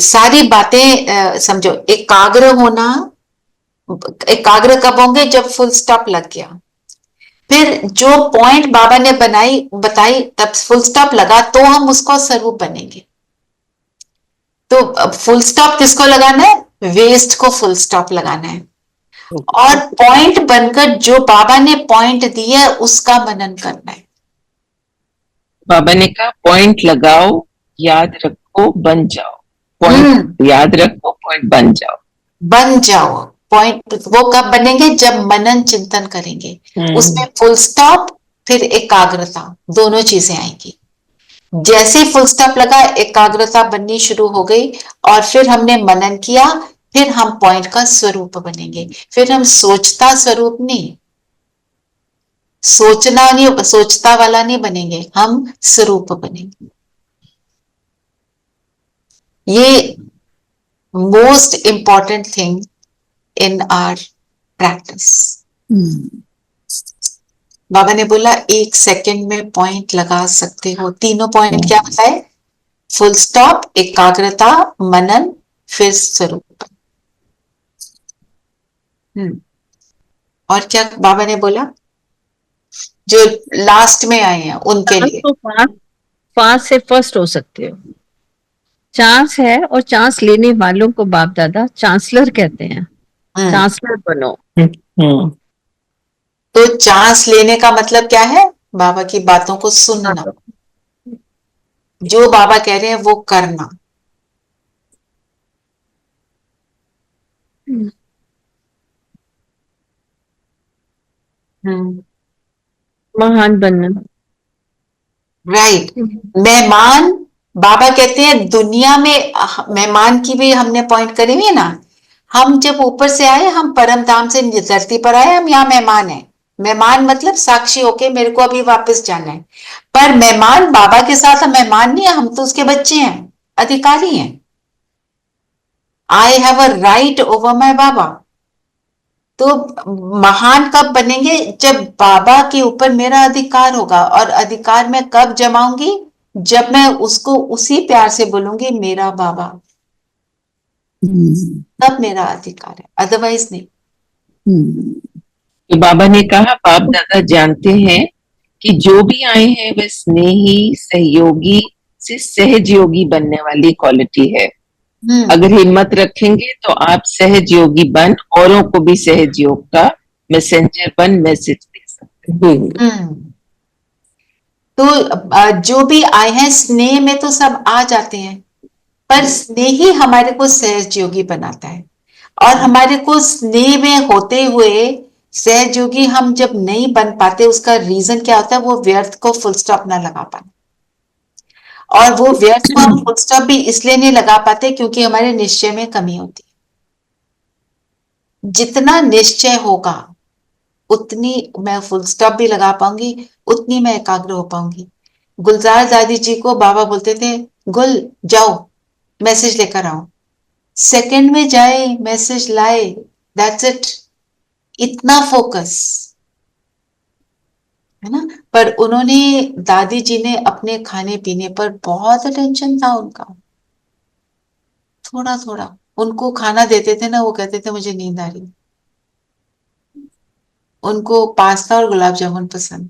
सारी बातें समझो। एकाग्र होना, एकाग्र कब होंगे? जब फुल स्टॉप लग गया। फिर जो पॉइंट बाबा ने बताई तब फुल स्टॉप लगा तो हम उसको स्वरूप बनेंगे। तो फुल स्टॉप किसको लगाना है? वेस्ट को फुल स्टॉप लगाना है। और पॉइंट बनकर जो बाबा ने पॉइंट दिया उसका मनन करना है। बाबा ने कहा पॉइंट लगाओ, याद रखो, बन जाओ। पॉइंट याद रखो, पॉइंट बन जाओ। बन जाओ। पॉइंट वो कब बनेंगे? जब मनन चिंतन करेंगे। उसमें फुल स्टॉप फिर एकाग्रता, दोनों चीजें आएंगी। जैसे फुल स्टॉप लगा, एकाग्रता बननी शुरू हो गई और फिर हमने मनन किया। फिर हम पॉइंट का स्वरूप बनेंगे। फिर हम सोचता स्वरूप नहीं, सोचना नहीं, सोचता वाला नहीं बनेंगे, हम स्वरूप बनेंगे। ये most important thing in our practice. Baba ने बोला 1 सेकंड में पॉइंट लगा सकते हो। तीनों पॉइंट क्या बताए? फुल स्टॉप, एकाग्रता, मनन, फिर स्वरूप। और क्या बाबा ने बोला? जो लास्ट में आए हैं उनके लिए तो पांच से फर्स्ट हो सकते हो। चांस है और चांस लेने वालों को बाप दादा चांसलर कहते हैं। चांसलर बनो। तो चांस लेने का मतलब क्या है? बाबा की बातों को सुनना, जो बाबा कह रहे हैं वो करना। महान बनना। राइट। मेहमान, बाबा कहते हैं दुनिया में मेहमान की भी हमने पॉइंट करी हुई है ना। हम जब ऊपर से आए, हम परम धाम से धरती पर आए, हम यहाँ मेहमान हैं। मेहमान मतलब साक्षी होके मेरे को अभी वापस जाना है। पर मेहमान बाबा के साथ हम मेहमान नहीं है, हम तो उसके बच्चे हैं, अधिकारी हैं। I have a right over my Baba. तो महान कब बनेंगे? जब बाबा के ऊपर मेरा अधिकार होगा। और अधिकार मैं कब जमाऊंगी? जब मैं उसको उसी प्यार से बोलूंगी मेरा बाबा, तब मेरा अधिकार है, अदरवाइज नहीं। तो बाबा ने कहा बाप दादा जानते हैं कि जो भी आए हैं वे स्नेही, सहयोगी से सहज योगी बनने वाली क्वालिटी है। अगर हिम्मत रखेंगे तो आप सहज योगी बन औरों को भी सहज योग का मैसेंजर बन मैसेज दे सकते हैं। तो जो भी आए हैं स्नेह में तो सब आ जाते हैं, पर स्नेह ही हमारे को सहज योगी बनाता है। और हमारे को स्नेह में होते हुए सहज योगी हम जब नहीं बन पाते, उसका रीजन क्या होता है? वो व्यर्थ को फुल स्टॉप ना लगा पाना। और वो व्यर्थ को हम फुल स्टॉप भी इसलिए नहीं लगा पाते क्योंकि हमारे निश्चय में कमी होती है। जितना निश्चय होगा उतनी मैं फुल स्टॉप भी लगा पाऊंगी, उतनी मैं एकाग्र हो पाऊंगी। गुलजार दादी जी को बाबा बोलते थे, गुल जाओ मैसेज लेकर आओ। सेकंड में जाए, मैसेज लाए, दैट्स इट। इतना फोकस है ना। पर उन्होंने, दादी जी ने अपने खाने पीने पर बहुत अटेंशन था उनका। थोड़ा थोड़ा उनको खाना देते थे ना, वो कहते थे मुझे नींद आ रही। उनको पास्ता और गुलाब जामुन पसंद,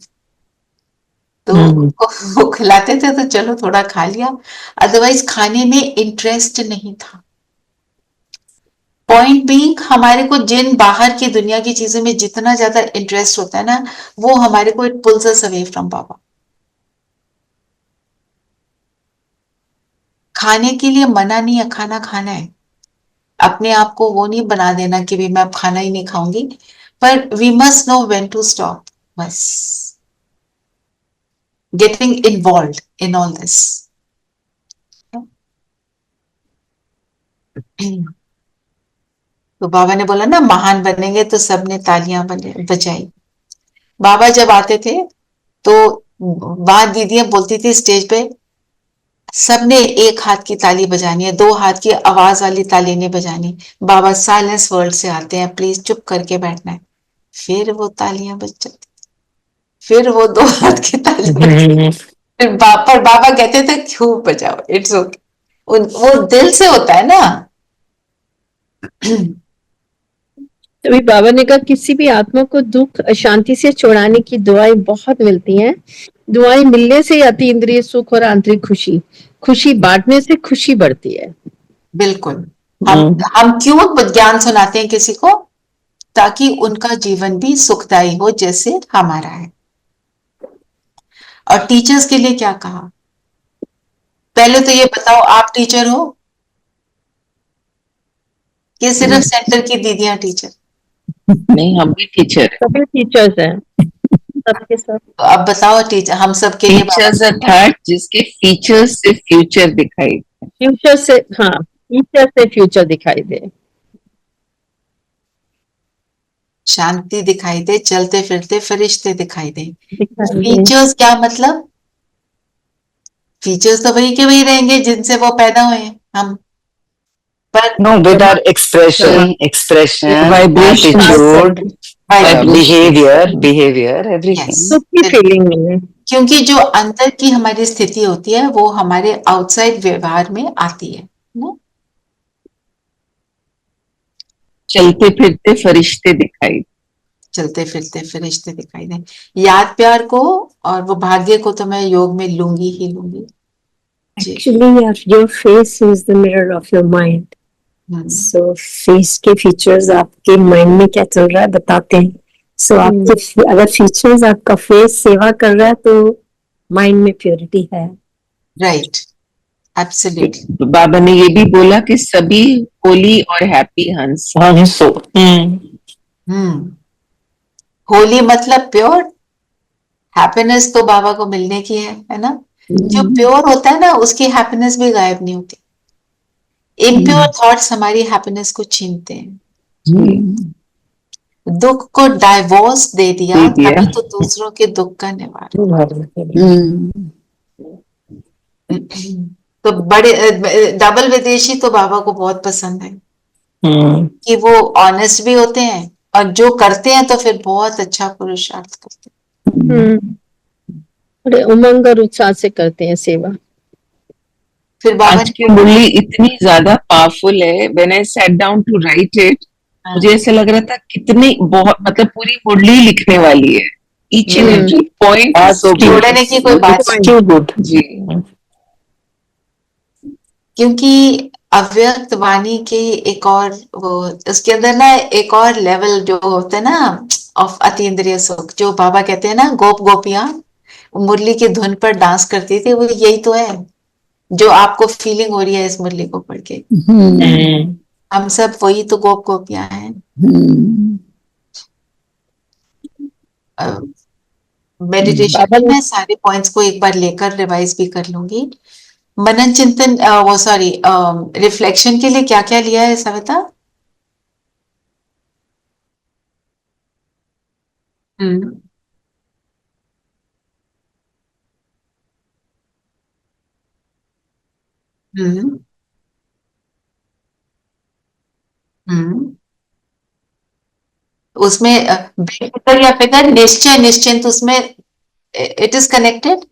तो वो खिलाते थे तो चलो थोड़ा खा लिया, अदरवाइज खाने में इंटरेस्ट नहीं था। पॉइंट बीइंग, हमारे को जिन बाहर की दुनिया की चीजों में जितना ज्यादा इंटरेस्ट होता है ना, वो हमारे को it pulls us away from Baba. खाने के लिए मना नहीं है, खाना खाना है। अपने आप को वो नहीं बना देना कि भी मैं अब खाना ही नहीं खाऊंगी, पर we must know when to stop, बस getting involve in all this. तो बाबा ने बोला ना महान बनेंगे, तो सबने तालियां बजाई। बाबा जब आते थे तो वहां दीदियां बोलती थी स्टेज पे, सबने एक हाथ की ताली बजानी है, दो हाथ की आवाज वाली ताली नहीं बजानी। बाबा साइलेंस वर्ल्ड से आते हैं, प्लीज चुप करके बैठना है। फिर वो तालियां बज जाती, फिर वो दो हाथ की ताली बजती। फिर पर बाबा कहते थे क्यों बजाओ, इट्स ओके, वो दिल से होता है ना। तभी बाबा ने कहा किसी भी आत्मा को दुख अशांति से छुड़ाने की दुआएं बहुत मिलती हैं। दुआएं मिलने से अति इंद्रिय सुख और आंतरिक खुशी, खुशी बांटने से खुशी बढ़ती है। बिल्कुल। हम क्यों ज्ञान सुनाते हैं किसी को, ताकि उनका जीवन भी सुखदायी हो जैसे हमारा है। और टीचर्स के लिए क्या कहा, पहले तो ये बताओ, आप टीचर हो कि सिर्फ सेंटर की दीदियां टीचर? नहीं, हम भी टीचर है। सभी टीचर्स हैं, सबके सब। तो अब बताओ टीचर, हम सब के लिए बाबा टीचर्स अर्थात जिसके फीचर्स से फ्यूचर दिखाई। फ्यूचर से, हाँ, फ्यूचर से फ्यूचर दिखाई दे, शांति दिखाई दे, चलते फिरते फरिश्ते दिखाई दे। दिखाई दे। फीचर्स क्या मतलब, फीचर्स तो वही के वही रहेंगे जिनसे वो पैदा हुए हैं हम, पर No, with our expression, Vibration. attitude, Vibration. behavior, everything. Yes, सुख की फीलिंग मिले। क्योंकि जो अंदर की हमारी स्थिति होती है वो हमारे आउटसाइड व्यवहार में आती है ना? चलते फिरते फरिश्ते दिखाई। चलते फिरते फरिश्ते दिखाई दें। याद प्यार को और वो भाग्य को तो मैं योग में लूंगी ही लूंगी जी। Actually, your face is the mirror of your mind. So face के features आपके mind में क्या चल रहा है बताते हैं। So आपके अगर features आपका face सेवा कर रहा है तो mind में purity है। Right, absolutely. बाबा ने ये भी बोला कि सभी होली और हैप्पी हंस। होली मतलब प्योर, हैप्पीनेस तो बाबा को मिलने की है ना? जो प्योर होता है ना उसकी हैप्पीनेस भी गायब नहीं होती। इम्प्योर थॉट्स हमारी हैप्पीनेस को छीनते हैं। दुख को डाइवोर्स दे दिया तभी तो दूसरों के दुख का निवारण। तो बड़े डबल विदेशी तो बाबा को बहुत पसंद है कि वो ऑनेस्ट भी होते हैं और जो करते हैं तो फिर बहुत अच्छा पुरुषार्थ करते हैं। बड़े उमंग और उत्साह से करते हैं सेवा। फिर बाबा आज की मुरली इतनी ज्यादा पावरफुल है। When I sat down to write it, मुझे ऐसा लग रहा था कितनी बहुत मतलब पूरी मुरली लिखने वाली है। ईच एंड एवरी पॉइंट जोड़ने की कोई बात नहीं जी, क्योंकि अव्यक्त वाणी के एक और वो उसके अंदर ना एक और लेवल जो होता है ना ऑफ अतीन्द्रिय सुख, जो बाबा कहते हैं ना गोप गोपियां मुरली की धुन पर डांस करती थी, वो यही तो है जो आपको फीलिंग हो रही है इस मुरली को पढ़ के। हम सब वही तो गोप गोपियां हैं। मेडिटेशन में सारे पॉइंट्स को एक बार लेकर रिवाइज भी कर लूंगी। मनन चिंतन वो सॉरी रिफ्लेक्शन के लिए क्या क्या लिया है सविता? हम्म हम्म हम्म उसमें बेफिक्र या फिक्र, निश्चय निश्चिंत, उसमें इट इज कनेक्टेड।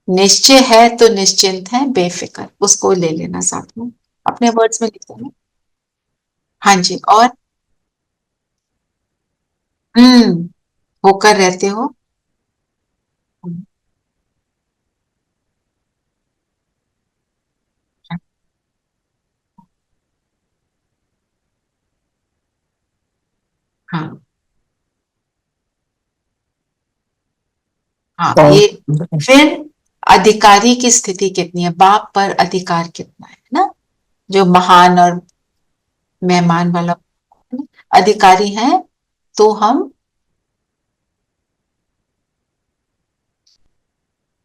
निश्चय है तो निश्चिंत है, बेफिक्र, उसको ले लेना साथ में, अपने वर्ड्स में लिख देना। हाँ जी, और होकर रहते हो। हाँ हाँ, ये फिर अधिकारी की स्थिति कितनी है, बाप पर अधिकार कितना है ना, जो महान और मेहमान वाला अधिकारी है, तो हम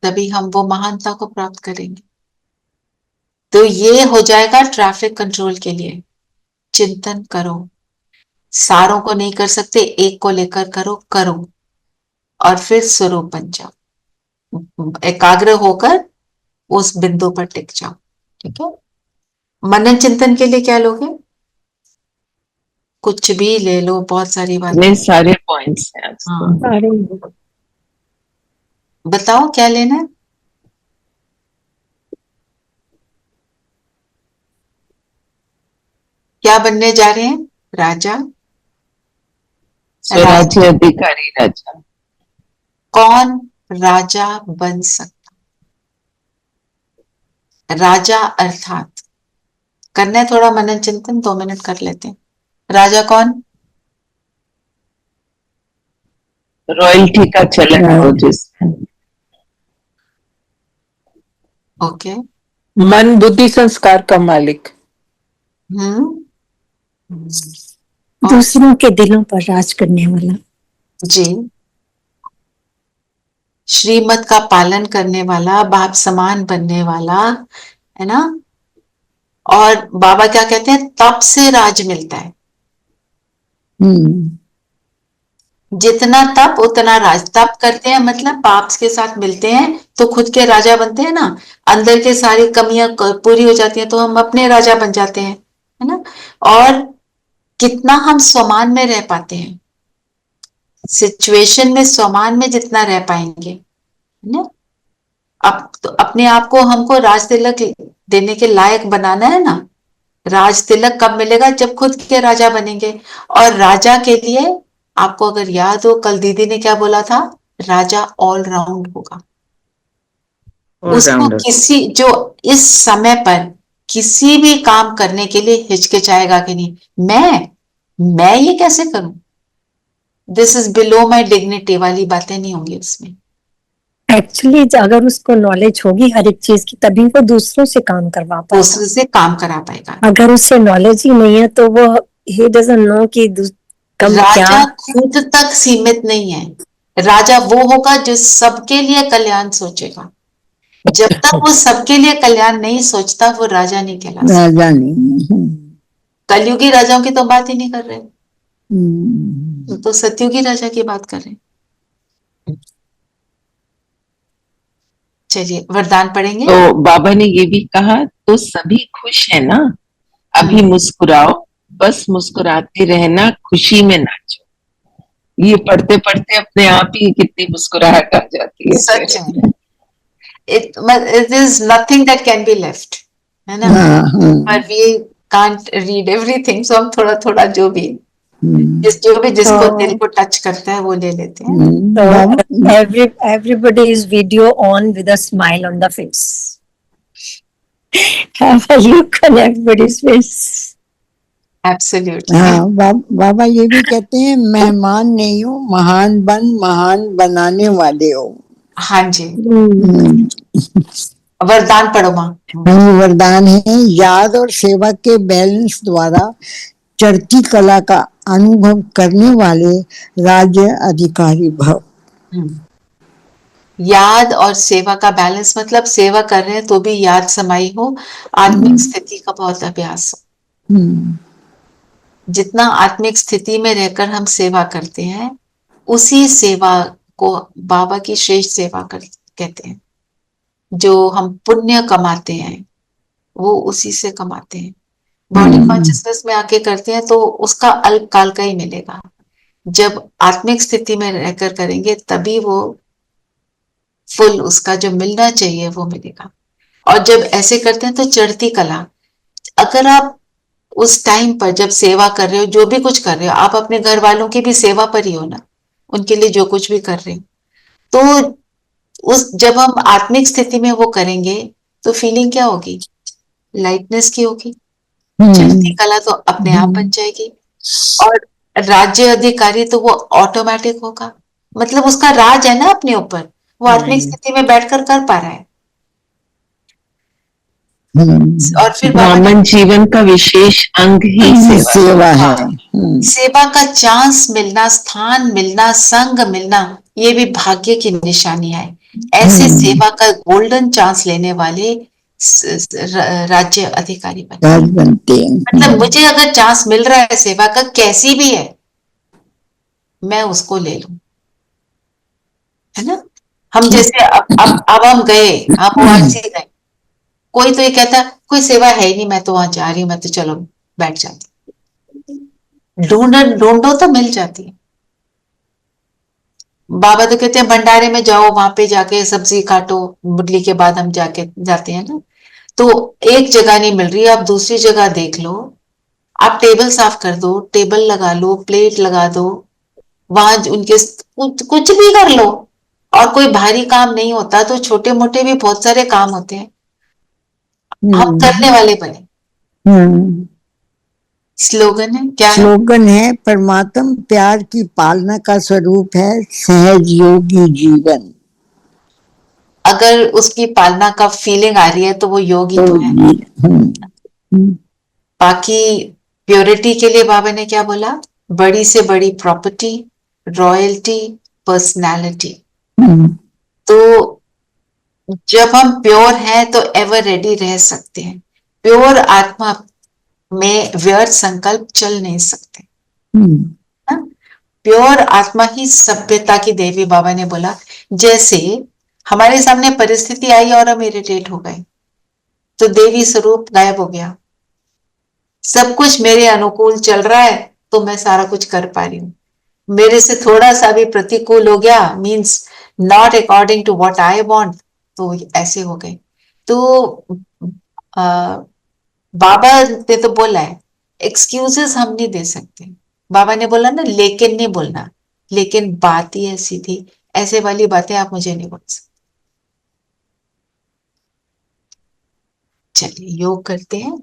तभी हम वो महानता को प्राप्त करेंगे। तो ये हो जाएगा ट्रैफिक कंट्रोल के लिए। चिंतन करो, सारों को नहीं कर सकते, एक को लेकर करो और फिर स्वरूप बन जाओ, एकाग्र होकर उस बिंदु पर टिक जाओ। ठीक है, मनन चिंतन के लिए क्या लोगे? कुछ भी ले लो, बहुत सारी बातें। इतने सारे पॉइंट्स हैं आज तो। हाँ, बताओ क्या लेना है? क्या बनने जा रहे हैं? राजा, स्वराज्य अधिकारी राजा। कौन राजा बन सकता? राजा अर्थात, करना है थोड़ा मनन चिंतन, 2 मिनट कर लेते हैं। राजा कौन? रॉयल्टी का चलन हो जिसमें। ओके। मन बुद्धि संस्कार का मालिक। दूसरों के दिलों पर राज करने वाला। जी, श्रीमत का पालन करने वाला, बाप समान बनने वाला, है ना। और बाबा क्या कहते हैं? तप से राज मिलता है। जितना तप उतना राज। तप करते हैं मतलब पाप के साथ मिलते हैं तो खुद के राजा बनते हैं ना, अंदर के सारी कमियां पूरी हो जाती हैं तो हम अपने राजा बन जाते हैं, है ना। और कितना हम स्वमान में रह पाते हैं, सिचुएशन में स्वमान में जितना रह पाएंगे, है ना। अब तो अपने आप को हमको राज तिलक देने के लायक बनाना है ना। राज तिलक कब मिलेगा? जब खुद के राजा बनेंगे। और राजा के लिए आपको अगर याद हो, कल दीदी ने क्या बोला था? राजा ऑल राउंड होगा। उसको किसी, जो इस समय पर किसी भी काम करने के लिए हिचकिचाएगा कि नहीं, मैं ये कैसे करूं, this is below my dignity वाली बातें नहीं होंगी उसमें। एक्चुअली अगर उसको नॉलेज होगी हर एक चीज की, तभी वो दूसरों से काम करवा पाएगा। दूसरे से काम करा पाएगा। अगर उससे नॉलेज ही नहीं है तो वो he doesn't know कि राजा खुद तक सीमित नहीं है। राजा वो होगा जो सबके लिए कल्याण सोचेगा। जब तक वो सबके लिए कल्याण नहीं सोचता, वो राजा नहीं कहलाता। राजा नहीं। कलयुगी राजाओं की तो बात ही नहीं कर रहे, तो सतयुगी राजा की बात कर रहे हैं। चलिए वरदान पढ़ेंगे। तो बाबा ने ये भी कहा, तो सभी खुश है ना, अभी मुस्कुराओ, बस मुस्कुराते रहना, खुशी में नाचो। ये पढ़ते पढ़ते अपने आप ही कितनी मुस्कुराहट आ जाती है। सच है, it is nothing that can be left, है ना। but we can't read everything, so हम थोड़ा थोड़ा जो भी जिसको दिल को टच करता है वो ले लेते हैं। everybody is video on with a smile on the face. Have a look on everybody's face. Absolutely. हाँ, बाबा ये भी कहते हैं, मेहमान नहीं हो, महान बनाने वाले हो। हाँ जी। वरदान पढ़ो माँ। वरदान है, याद और सेवा के बैलेंस द्वारा चढ़ती कला का अनुभव करने वाले राज्य अधिकारी भव। याद और सेवा का बैलेंस मतलब सेवा कर रहे हैं तो भी याद समाई हो, आत्मिक स्थिति का बहुत अभ्यास हो। जितना आत्मिक स्थिति में रहकर हम सेवा करते हैं, उसी सेवा को बाबा की श्रेष्ठ सेवा कहते हैं। जो हम पुण्य कमाते हैं वो उसी से कमाते हैं। बॉडी कॉन्शियसनेस में आके करते हैं तो उसका अल्पकाल का ही मिलेगा। जब आत्मिक स्थिति में रहकर करेंगे तभी वो फुल, उसका जो मिलना चाहिए वो मिलेगा। और जब ऐसे करते हैं तो चढ़ती कला, अगर आप उस टाइम पर जब सेवा कर रहे हो, जो भी कुछ कर रहे हो, आप अपने घर वालों की भी सेवा पर ही हो ना, उनके लिए जो कुछ भी कर रहे हो, तो उस जब हम आत्मिक स्थिति में वो करेंगे तो फीलिंग क्या होगी? लाइटनेस की होगी। चढ़ती कला तो अपने आप बन जाएगी। और राज्य अधिकारी तो वो ऑटोमेटिक होगा, मतलब उसका राज है ना अपने ऊपर, वो आत्मिक स्थिति में बैठकर कर पा रहा है। और फिर बाबा ने ब्राह्मण जीवन का विशेष अंग ही सेवा सेवा है। हाँ, सेवा का चांस मिलना, स्थान मिलना, संग मिलना, ये भी भाग्य की निशानी है। ऐसे सेवा का गोल्डन चांस लेने वाले राज्य अधिकारी बनते हैं। मतलब मुझे अगर चांस मिल रहा है सेवा का, कैसी भी है, मैं उसको ले लूं, है ना। हम जैसे अब हम गए, हम ओआईसी गए, कोई तो ये कहता कोई सेवा है ही नहीं, मैं तो वहां जा रही हूँ, मैं तो चलो बैठ जाती। ढूंढो तो मिल जाती है। बाबा तो कहते हैं भंडारे में जाओ, वहां पे जाके सब्जी काटो, मुरली के बाद हम जाते हैं ना, तो एक जगह नहीं मिल रही, आप दूसरी जगह देख लो, आप टेबल साफ कर दो, टेबल लगा लो, प्लेट लगा दो, वहां उनके कुछ भी कर लो, और कोई भारी काम नहीं होता, तो छोटे मोटे भी बहुत सारे काम होते हैं, हम करने वाले बने। स्लोगन है क्या है? स्लोगन है परमात्म प्यार की पालना का स्वरूप है सहज योगी जीवन। अगर उसकी पालना का फीलिंग आ रही है तो वो योगी तो है। बाकी प्योरिटी के लिए बाबा ने क्या बोला? बड़ी से बड़ी प्रॉपर्टी, रॉयल्टी, पर्सनालिटी। तो जब हम प्योर हैं तो एवर रेडी रह सकते हैं। प्योर आत्मा में व्यर्थ संकल्प चल नहीं सकते। प्योर आत्मा ही सभ्यता की देवी, बाबा ने बोला। जैसे हमारे सामने परिस्थिति आई और हम इरिटेट हो गए, तो देवी स्वरूप गायब हो गया। सब कुछ मेरे अनुकूल चल रहा है तो मैं सारा कुछ कर पा रही हूँ, मेरे से थोड़ा सा भी प्रतिकूल हो गया, means not according to what I want, तो ऐसे हो गए। तो बाबा ने तो बोला है एक्सक्यूजेस हम नहीं दे सकते। बाबा ने बोला ना लेकिन नहीं बोलना, लेकिन बात ही ऐसी थी, ऐसे वाली बातें आप मुझे नहीं बोल सकते। चलिए योग करते हैं।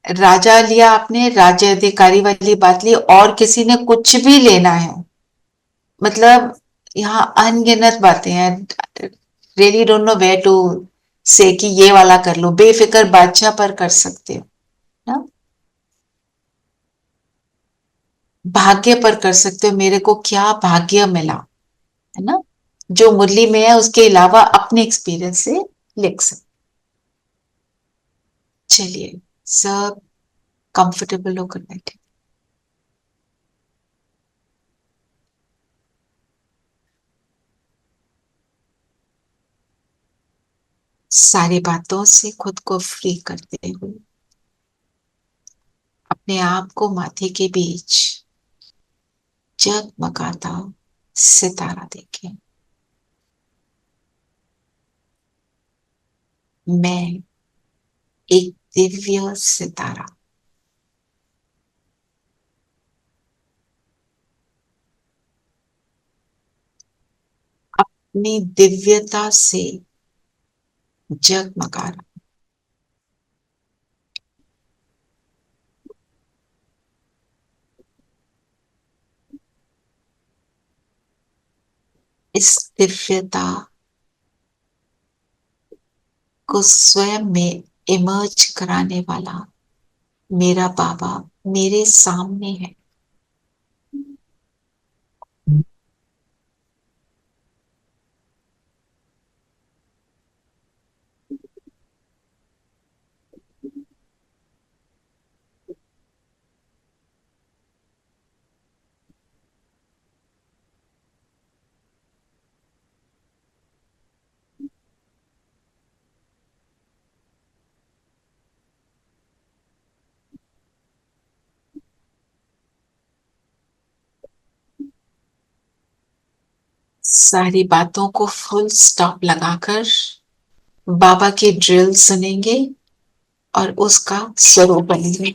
राजा लिया आपने, राज्य अधिकारी वाली बात ली, और किसी ने कुछ भी लेना है, मतलब यहाँ अनगिनत बातें हैं। Really don't know where to say कि ये वाला कर लो, बेफिक्र बादशाह पर कर सकते हो ना, भाग्य पर कर सकते हो, मेरे को क्या भाग्य मिला, है ना, जो मुरली में है उसके अलावा अपने एक्सपीरियंस से लिख सकते। चलिए सब कंफर्टेबल होकर बैठे। सारी बातों से खुद को फ्री करते हुए अपने आप को माथे के बीच जगमगाता सितारा देखें। मैं एक दिव्य सितारा, अपनी दिव्यता से जगमगा रहा। इस दिव्यता को स्वयं में इमर्ज कराने वाला मेरा बाबा मेरे सामने है। सारी बातों को फुल स्टॉप लगाकर बाबा की ड्रिल सुनेंगे और उसका स्वरूप बनेंगे।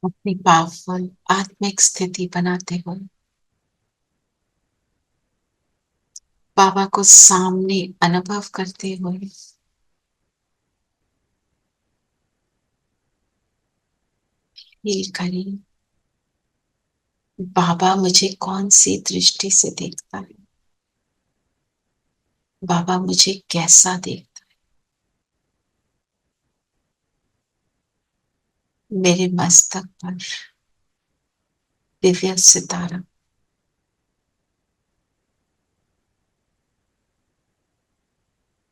अपनी पावरफुल आत्मिक स्थिति बनाते हुए बाबा को सामने अनुभव करते हुए फील करें बाबा मुझे कौन सी दृष्टि से देखता है, बाबा मुझे कैसा देखता है। मेरे मस्तक पर दिव्य सितारा,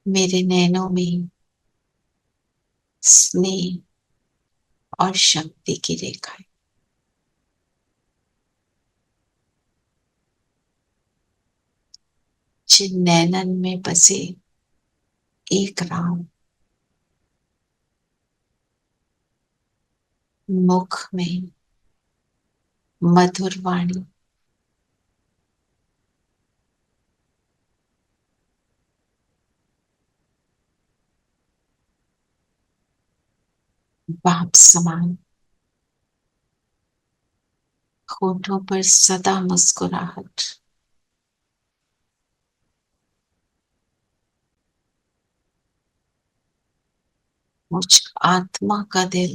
मेरे नैनों में स्नेह और शक्ति की रेखाएं, जिन नैनन में बसे एक राम, मुख में मधुर वाणी, बाप समान, होठों पर सदा मुस्कुराहट, मुझ आत्मा का दिल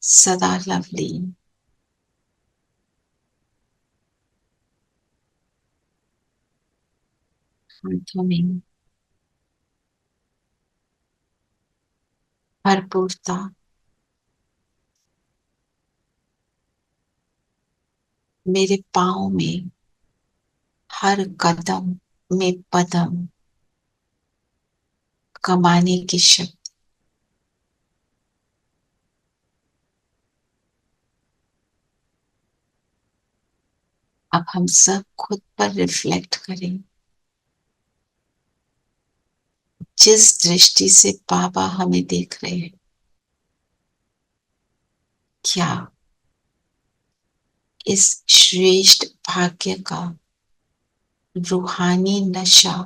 सदा लवलीन, हाथों में भरपूरता, मेरे पाँव में हर कदम में पदम कमाने की शक्ति। अब हम सब खुद पर रिफ्लेक्ट करें। जिस दृष्टि से बाबा हमें देख रहे हैं, क्या इस श्रेष्ठ भाग्य का रूहानी नशा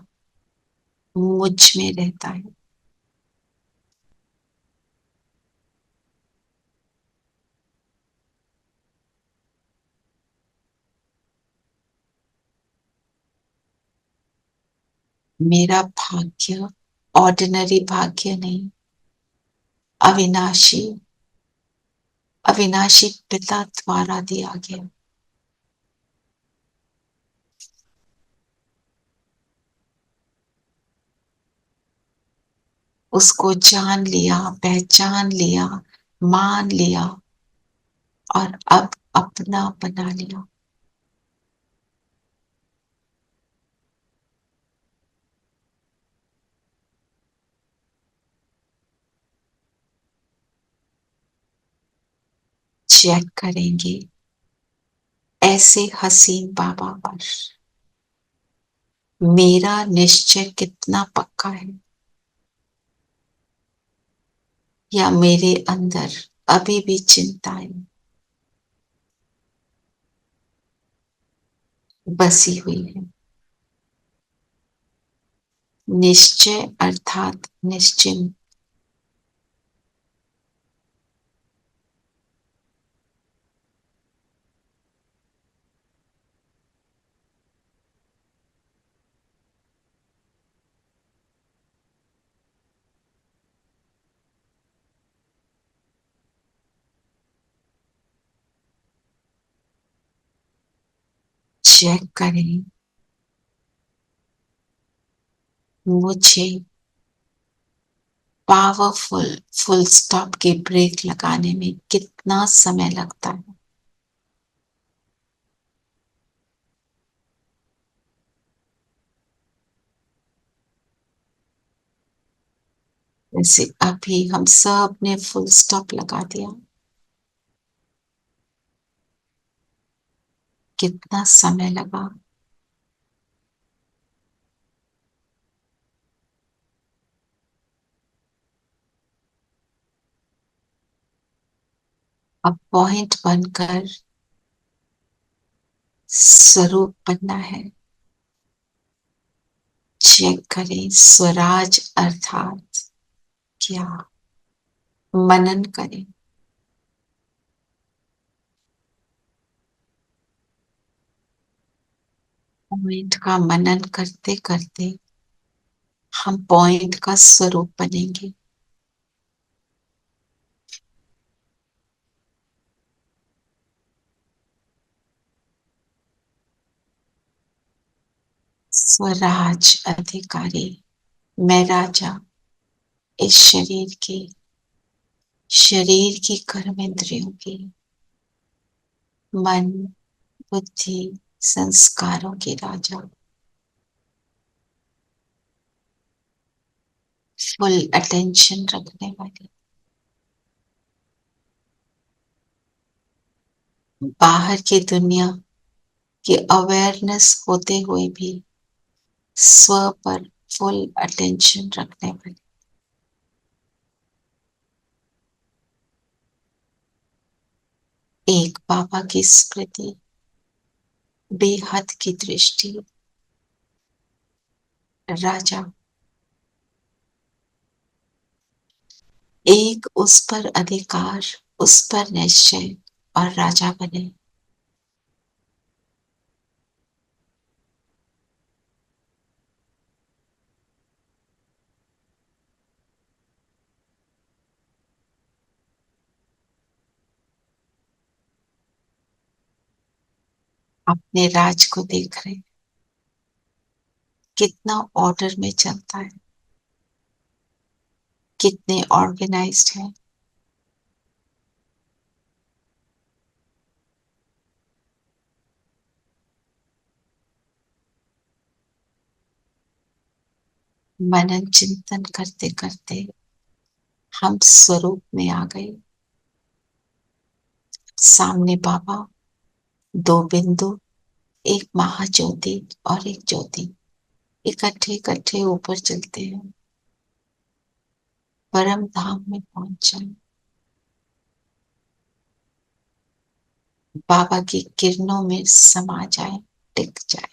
मुझ में रहता है? मेरा भाग्य ऑर्डिनरी भाग्य नहीं, अविनाशी अविनाशी पिता द्वारा दिया गया। उसको जान लिया, पहचान लिया, मान लिया और अब अपना बना लिया। चेक करेंगे ऐसे हसीन बाबा पर मेरा निश्चय कितना पक्का है, या मेरे अंदर अभी भी चिंताएं बसी हुई है। निश्चय अर्थात निश्चिंत। चेक करें मुझे पावरफुल फुल स्टॉप के ब्रेक लगाने में कितना समय लगता है। जैसे अभी हम सब ने फुल स्टॉप लगा दिया, कितना समय लगा। अब पॉइंट बनकर स्वरूप बनना है। चेक करें स्वराज अर्थात क्या, मनन करें। पॉइंट का मनन करते करते हम पॉइंट का स्वरूप बनेंगे। स्वराज अधिकारी, मैं राजा इस शरीर की कर्म इंद्रियों की, मन बुद्धि संस्कारों के राजा, फुल अटेंशन रखने वाले। बाहर की दुनिया की अवेयरनेस होते हुए भी स्व पर फुल अटेंशन रखने वाले। एक बाबा की स्मृति, बेहद की दृष्टि, राजा। एक उस पर अधिकार, उस पर निश्चय और राजा बने। अपने राज को देख रहे, कितना ऑर्डर में चलता है, कितने ऑर्गेनाइज्ड है। मनन चिंतन करते करते हम स्वरूप में आ गए। सामने बाबा, दो बिंदु, एक महाज्योति और एक ज्योति, इकट्ठे इकट्ठे ऊपर चलते हैं, परम धाम में पहुंच जाए। बाबा की किरणों में समा जाए, टिक जाए।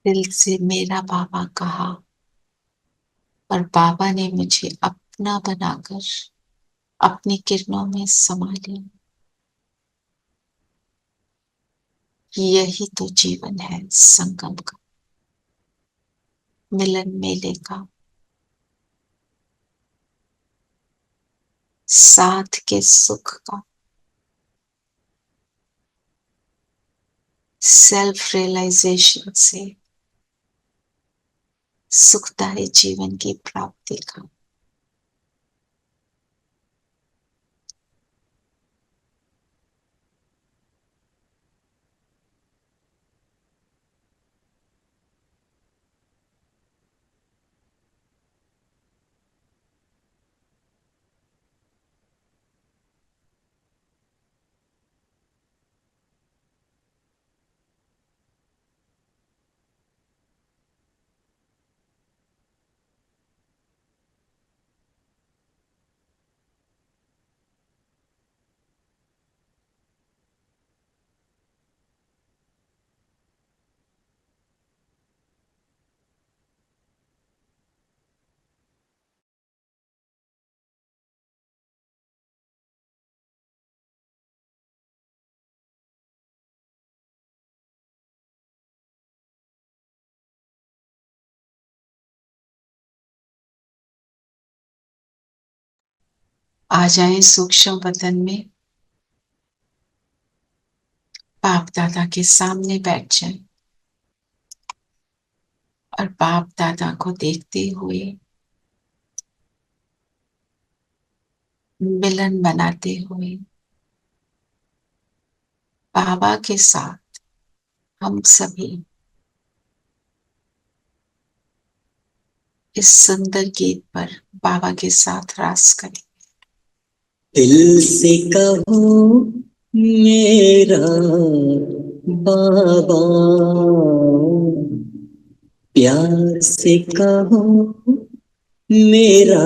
दिल से मेरा बाबा कहा और बाबा ने मुझे अपना बनाकर अपनी किरणों में समा लिया। यही तो जीवन है, संगम का, मिलन मेले का, साथ के सुख का, सेल्फ रियलाइजेशन से सुखदायी जीवन की प्राप्ति का। आ जाएं सूक्ष्म वतन में, बाप दादा के सामने बैठ जाएं और बाप दादा को देखते हुए मिलन बनाते हुए बाबा के साथ हम सभी इस सुंदर गीत पर बाबा के साथ रास करें। दिल से कहो मेरा बाबा, प्यार से कहो मेरा।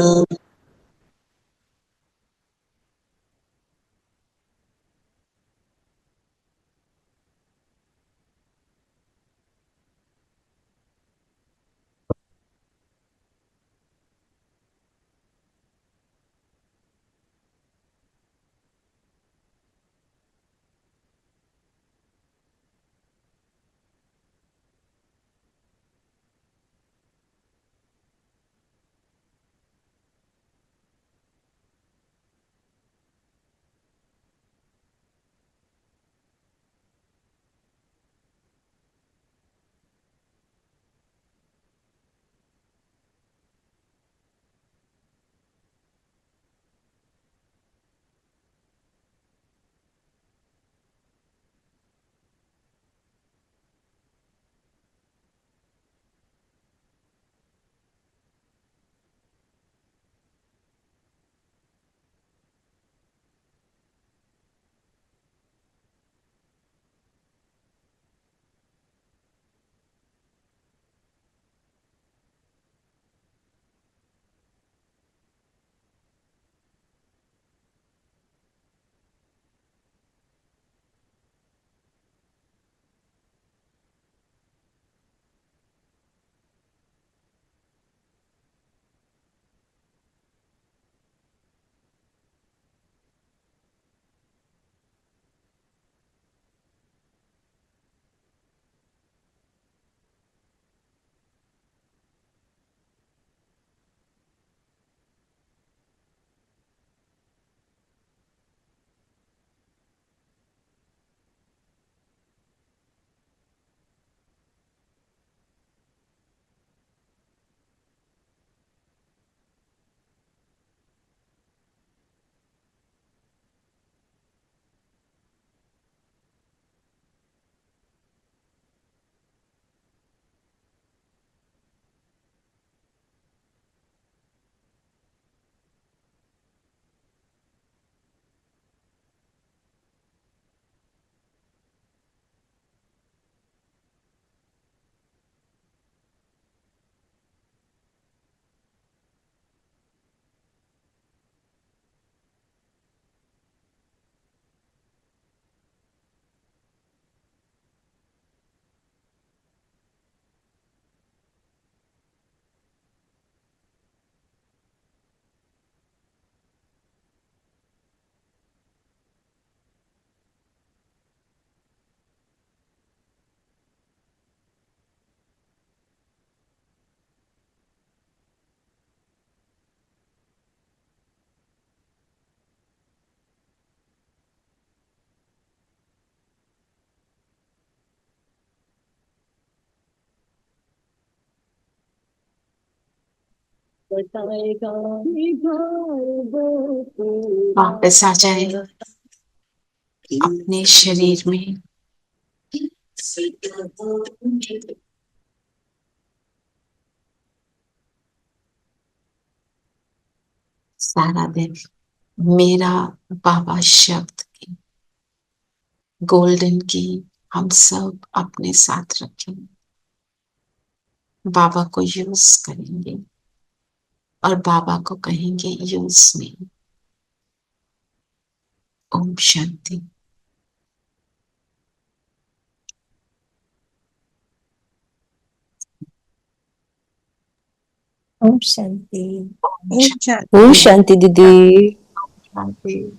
वापस आ जाए अपने शरीर में। सारा दिन मेरा बाबा शब्द की, गोल्डन की हम सब अपने साथ रखेंगे, बाबा को यूज करेंगे और बाबा को कहेंगे यूज मी। ओम शांति। ओम शांति। ओम शांति। ओम शांति दीदी। शांति।